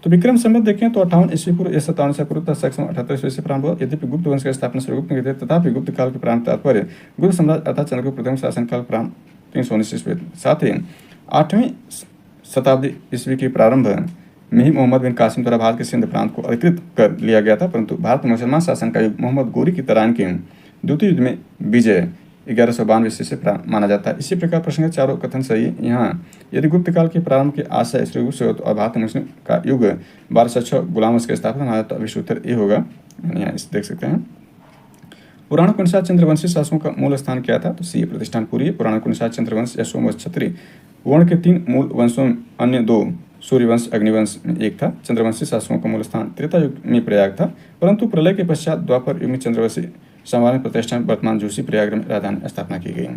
तो विक्रम संवत देखें तो 58 ईस्वी पूर्व या 57 ईसा पूर्व तक, शक संवत 78 ईस्वी से प्रारंभ हुआ। यद्यपि गुप्त वंश की स्थापना श्रीगुप्त ने की थी, तथापि गुप्त काल के प्रारंभ तात्पर्य गुप्त सम्राट अर्थात चंद्रगुप्त प्रथम शासन काल प्रारंभ 319 ईस्वी। साथ ही 8वीं शताब्दी ईस्वी के प्रारंभ में ही मोहम्मद बिन कासिम द्वारा भारत के सिंध प्रांत को अधिकृत कर लिया गया था, परंतु भारत में मुसलमान शासन का युग मोहम्मद गोरी की तराइन के द्वितीय युद्ध में विजय 1192 ईस्वी से माना जाता है। इसी प्रकार प्रश्न चारों कथन सही है। यहाँ यदि गुप्त काल के प्रारंभ के आशय श्रीगुप्त से और भारत मुस्लिम का युग 1206 गुलाम वंश के स्थापना माना जाता है, विश्व उत्तर ये होगा। यहाँ इस देख सकते हैं। पुराणों के अनुसार चंद्रवंशी शासकों का मूल स्थान क्या था, तो सी प्रतिष्ठानपुरी है। पुराणों के अनुसार चंद्रवंश या सोमवंश क्षत्रिय वर्ण के 3 मूल वंशों में अन्य 2 सूर्यवंश अग्निवंश में एक था। चंद्रवंशी शासकों का मूल स्थान त्रेता युग में प्रयाग था, परंतु प्रलय के पश्चात द्वापर युग में चंद्रवंशी सामान्य प्रतिष्ठान वर्तमान जोशी प्रयाग में राजधानी स्थापना की गई।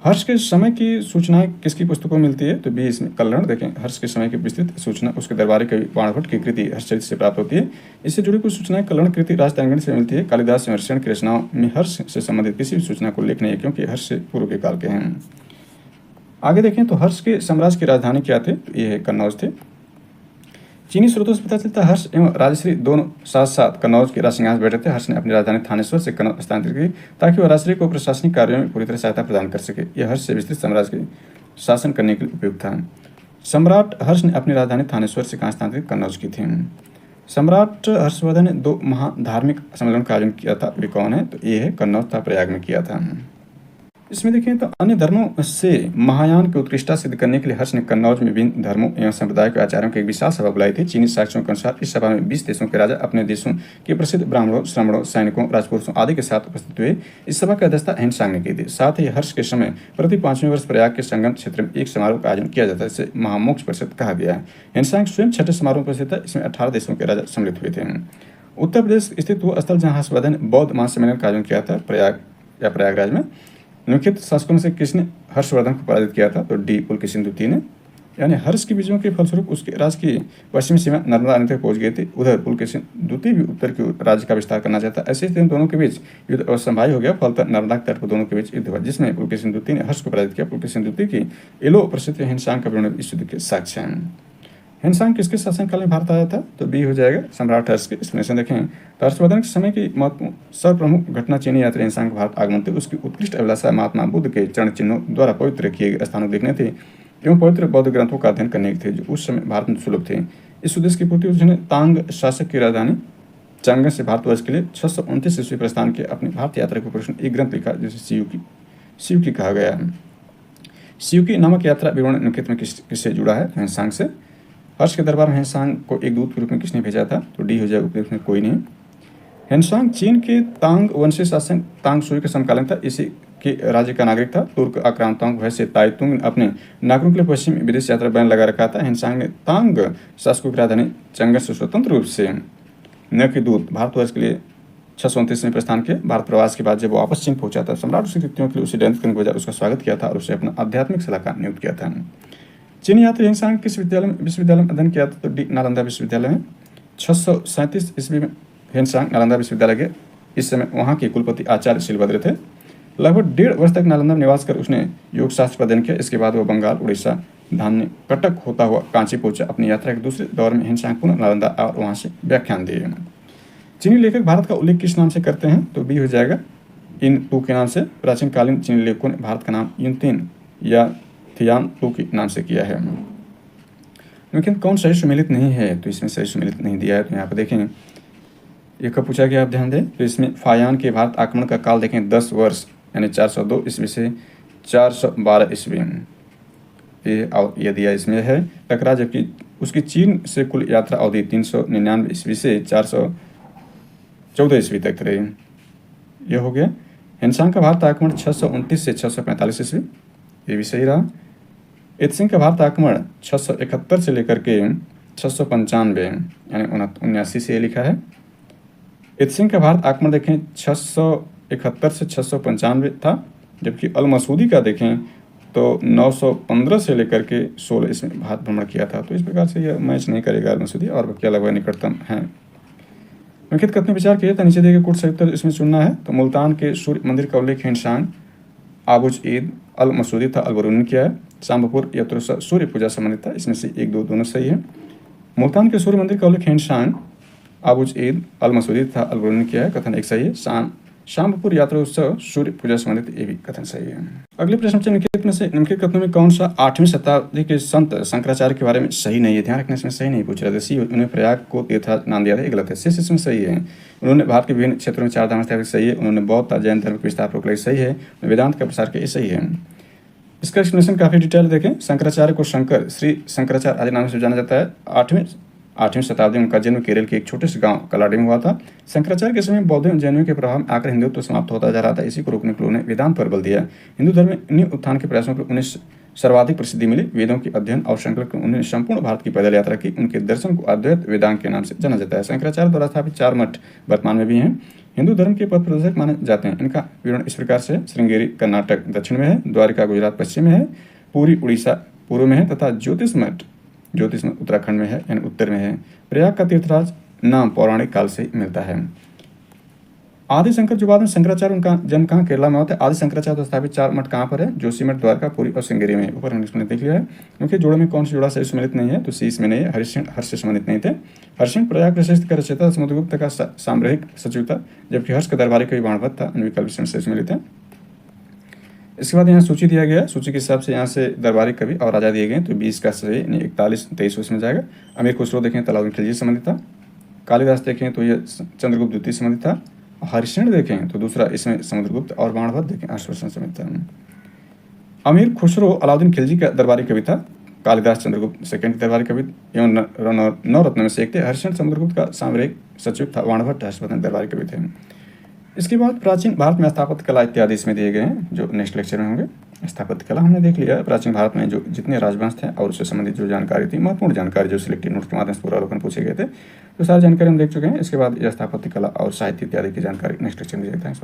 हर्ष के समय की सूचनाएं किसकी पुस्तकों में मिलती है, तो बी इसमें कल्याण। देखें हर्ष के समय की विस्तृत सूचना उसके दरबारी कवि बाणभट्ट की कृति हर्षचरित से प्राप्त होती है। इससे जुड़ी कुछ सूचनाएं कल्याण कृति राजतरंगिणी से मिलती है। कालिदास विमर्शन की रचनाओं में हर्ष से संबंधित किसी भी सूचना को उल्लेख नहीं है, क्योंकि हर्ष से पूर्व के काल के हैं। आगे देखें तो हर्ष के साम्राज्य की राजधानी क्या थे, तो ये कन्नौज थे। चीनी स्रोतों से पता चलता है हर्ष एवं राजश्री दोनों साथ साथ कन्नौज के राजसिंहासन बैठे थे। हर्ष ने अपनी राजधानी थानेश्वर से कन्नौज स्थानांतरित की ताकि वह राजश्री को प्रशासनिक कार्यों में पूरी तरह सहायता प्रदान कर सके। यह हर्ष से विस्तृत साम्राज्य के शासन करने के लिए उपयुक्त था। सम्राट हर्ष ने अपनी राजधानी थानेश्वर से कहाँ स्थानांतरित, कन्नौज की थी। सम्राट हर्षवर्धन ने 2 महाधार्मिक सम्मेलन का आयोजन किया था, वे कौन है, तो ये है कन्नौज था प्रयाग में किया था। इसमें देखें तो अन्य धर्मों से महायान की उत्कृष्टता सिद्ध करने के लिए हर्ष ने कन्नौज में विभिन्न धर्मों एवं संप्रदाय के आचार्यों की एक विशाल सभा बुलाई थी। चीनी साक्ष्यों के अनुसार इस सभा में 20 देशों के राजा अपने देशों के प्रसिद्ध ब्राह्मणों, श्रमणों, सैनिकों, राजपुरुषों आदि के साथ उपस्थित हुए। इस सभा की अध्यक्षता हिंसांग ने की थी। साथ ही हर्ष के समय प्रति 5वें वर्ष प्रयाग के संगम क्षेत्र में एक समारोह का आयोजन किया जाता है, जिसे महामोक्ष परिषद कहा गया है। हिंसांग स्वयं 6ठे समारोह में उपस्थित था। इसमें 18 देशों के राजा सम्मिलित हुए थे। उत्तर प्रदेश स्थित वो स्थल जहाँ हर्षवर्धन ने बौद्ध महासम्मेलन का आयोजन किया था, प्रयाग या प्रयागराज में। निम्नलिखित शासकों से किसने हर्षवर्धन को पराजित किया था, तो डी पुलकेशिन द्वितीय ने। यानी हर्ष की विजयों के फलस्वरूप उसके राज्य की पश्चिमी सीमा नर्मदा नदी तक पहुंच गई थी। उधर पुलकेशिन द्वितीय भी उत्तर की राज्य का विस्तार करना चाहता। ऐसे स्थिति में दोनों के बीच युद्ध असंभाव्य हो गया। फलतः नर्मदा के तट पर दोनों के बीच युद्ध हुआ, जिसमें पुलकेशिन द्वितीय ने हर्ष को पराजित किया। पुलकेशिन द्वितीय की एलो प्रसिद्ध हिंसांग का विवरण इस युद्ध के साक्ष्य हैं। हिंसांग किसके शासनकाल में भारत आया था, तो बी हो जाएगा सम्राट हर्ष के। एक्सप्लेनेशन देखें तो हर्षवर्धन के समय की महत्वपूर्ण सर्वप्रमुख घटना चीनी यात्री हिंसांग भारत आगमन थे। उसकी उत्कृष्ट अभिलाषा महात्मा बुद्ध के चरण चिन्हों द्वारा पवित्र किए गए स्थानों देखने थे एवं पवित्र बौद्ध ग्रंथों का अध्ययन करने के थे, जो उस समय भारत में सुलभ थे। इस उद्देश्य की पूर्ति उसने तांग शासक की राजधानी चांगन से भारतवर्ष के लिए 629 ईस्वी प्रस्थान के अपनी भारत यात्रा के प्रश्न एक ग्रंथ लिखा, जिसे शिव की कहा गया है। शिव की नामक यात्रा विवरण निम्नलिखित में किससे जुड़ा है, हिंसांग से। हर्ष के दरबार में हिंसांग को एक दूत के रूप में किसने भेजा था, तो डी हो जाए उपयुक्त में कोई नहीं। हिंसांग चीन के तांग वंशी शासक तांग सुई के समकालीन था। इसी के राज्य का नागरिक था। तुर्क आक्रांताओं की वजह से ताइतुंग ने अपने नागरिकों के लिए पश्चिम विदेश यात्रा बैन लगा रखा था। हिंसांग ने तांग शासकों की राजधानी चंगन से स्वतंत्र रूप से न कि दूत भारतवर्ष के लिए 629 में प्रस्थान किया। भारत प्रवास के बाद जब वो वापस चीन पहुंचा था, सम्राट उसकी कृतियों के लिए उसे दंडित करने के बजाय उसका स्वागत किया था और उसे अपना आध्यात्मिक सलाहकार नियुक्त किया था। चीनी यात्री हिंसांग किस विश्वविद्यालय में अध्ययन किया था, तो डी नालंदा विश्वविद्यालय में। 637 ईस्वी में हिंसांग नालंदा विश्वविद्यालय के। इस समय वहाँ के कुलपति आचार्य शिलभद्र थे। लगभग 1.5 वर्ष तक नालंदा में निवास कर उसने योग शास्त्र का अध्ययन किया। इसके बाद वह बंगाल, उड़ीसा, धान्य कटक होता हुआ कांची पहुंचा। अपनी यात्रा के दूसरे दौर में हिंसांग पुनः नालंदा और वहाँ से व्याख्यान दिए। चीनी लेखक भारत का उल्लेख किस नाम से करते हैं, तो बी हो जाएगा इन टू के नाम से। प्राचीन कालीन चीनी लेखकों ने भारत का नाम युनतिन या थियान टू के नाम से किया है। लेकिन कौन सही सुमेलित नहीं है, तो इसमें सही सुमेलित नहीं दिया है। तो यहाँ पर देखें ये कब पूछा गया, आप ध्यान दें। तो इसमें फायान के भारत आक्रमण का काल देखें 10 वर्ष, यानी 402 ईस्वी से 412 ईस्वी। ये दिया इसमें है टकरा, जबकि उसकी चीन से कुल यात्रा अवधि 399 ईस्वी से 414 ईस्वी तक रही। यह हो गया। हिंसांग का भारत आक्रमण 629 से 645 ईस्वी, ये भी सही रहा। इत्सिंग का भारत आक्रमण 671 से लेकर के 695 यानी 79 से लिखा है। इत्सिंग का भारत आक्रमण देखें 671 से 695 था, जबकि अल मसूदी का देखें तो 915 से लेकर के 16 इसमें भारत भ्रमण किया था। तो इस प्रकार से यह मैच नहीं करेगा अल मसूदी, और बाकी लगभग निकटतम हैं। निम्नलिखित कथन विचार किया था, नीचे दिए गए कुछ सही उत्तर इसमें चुनना है। तो मुल्तान के सूर्य मंदिर का उल्लेख हिंडशान, आबुज ईद, अल मसूदी था, अलबरूनी ने किया है। शाम्भपुर यत्रुसा सूर्य पूजा संबंधित था, इसमें से 1, 2 दोनों सही है। मुल्तान के सूर्य मंदिर का उल्लेख हिंडशान, आबुज ईद, अल मसूदी था, अलबरूनी ने किया है, कथन 1 सही है। शाम्भपुर यात्रा उत्सव सूर्य पूजा संबंधित, ये भी कथन सही है। अगले प्रश्न से निम्नलिखित कथनों में कौन सा 8वीं शताब्दी के संत शंकराचार्य के बारे में सही नहीं है? ध्यान रखना, इसमें सही नहीं पूछ रहा था। उन्होंने प्रयाग को तीर्थराज नाम दिया था, ये गलत है। शेष इसमें सही है। उन्होंने भारत के विभिन्न क्षेत्रों में 4 धाम स्थापित, सही है। उन्होंने बौद्ध जैन धर्म के विस्तार पर सही है। वेदांत का प्रसार किया, सही है। इसका एक्सप्लेनेशन काफी डिटेल देखें। शंकराचार्य को शंकर, श्री शंकराचार्य आदि नाम से जाना जाता है। 8वीं शताब्दी में उनका जन्म केरल के एक छोटे से गांव कलाडी में हुआ था। शंकराचार्य के समय बौद्ध और जैनियों के प्रभाव में आकर हिंदुत्व समाप्त होता जा रहा था। इसी को रोकने के लिए उन्होंने वेदांत पर बल दिया। हिंदू धर्म में इन्हीं उत्थान के प्रयासों पर उन्हें सर्वाधिक प्रसिद्धि मिली। वेदों के अध्ययन और संकल्प में उन्होंने संपूर्ण भारत की पैदल यात्रा की। उनके दर्शन को अद्वैत वेदांत के नाम से जाना जाता है। शंकराचार्य द्वारा स्थापित 4 मठ वर्तमान में भी हैं। हिंदू धर्म के पथ प्रदर्शक माने जाते हैं। इनका विवरण इस प्रकार से: श्रृंगेरी कर्नाटक दक्षिण में है, द्वारिका गुजरात पश्चिम में है, पुरी उड़ीसा पूर्व में है, तथा ज्योतिष मठ उत्तराखंड में है यानी उत्तर में है। प्रयाग का तीर्थराज नाम पौराणिक काल से मिलता है। आदि शंकर जो बाद में शंकराचार्य, उनका जन्म कहाँ? केरला में होता है। आदि शंकराचार्य द्वारा स्थापित 4 मठ कहाँ पर है? जोशी मठ, द्वारका, पुरी और श्रृंगेरी में। ऊपर हमने देख लिया है। क्योंकि जोड़े में कौन सा जोड़ा सही सम्मिलित नहीं है? तो सी इसमें नहीं है। हर्ष से सम्बन्धित नहीं थे। हर्षण प्रयाग प्रशस्त का रचयिता, समुद्रगुप्त का सामरिक सचिव था, जबकि हर्ष का दरबारी कवि बाणभट्ट था। अन्य विकल्प से सम्मिलित है। इसके बाद यहाँ सूची दिया गया। सूची के हिसाब से यहाँ से दरबारी कवि और राजा दिए गए। तो 20 का सही 41, 23 उसमें जाएगा। अमीर खुसरो देखें तो अलाउद्दीन खिलजी से संबंधित था। कालिदास देखें तो ये चंद्रगुप्त द्वितीय से संबंधित था। हरिश्चंद्र देखें तो दूसरा इसमें समुद्रगुप्त, और बाणभट्ट देखें हर्षवर्धन से संबंधित था। अमीर खुसरो अलाउद्दीन खिलजी का दरबारी कवि था। कालिदास चंद्रगुप्त सेकंड दरबारी कवि एवं 9 रत्न में से एक थे। हरिश्चंद्र समुद्रगुप्त का सामरिक सचिव था। बाणभट्ट हर्षवर्धन दरबारी कवि थे। इसके बाद प्राचीन भारत में स्थापत्य कला इत्यादि इसमें दिए गए हैं, जो नेक्स्ट लेक्चर में होंगे। स्थापत्य कला हमने देख लिया। प्राचीन भारत में जो जितने राजवंश थे और उससे संबंधित जो जानकारी थी, महत्वपूर्ण जानकारी जो सिलेक्टेड नोट्स के माध्यम से पूरा अवलोकन पूछे गए थे, तो सारी जानकारी हम देख चुके हैं। इसके बाद यह स्थापत्य कला और साहित्य इत्यादि की जानकारी नेक्स्ट लेक्चर में देखते हैं।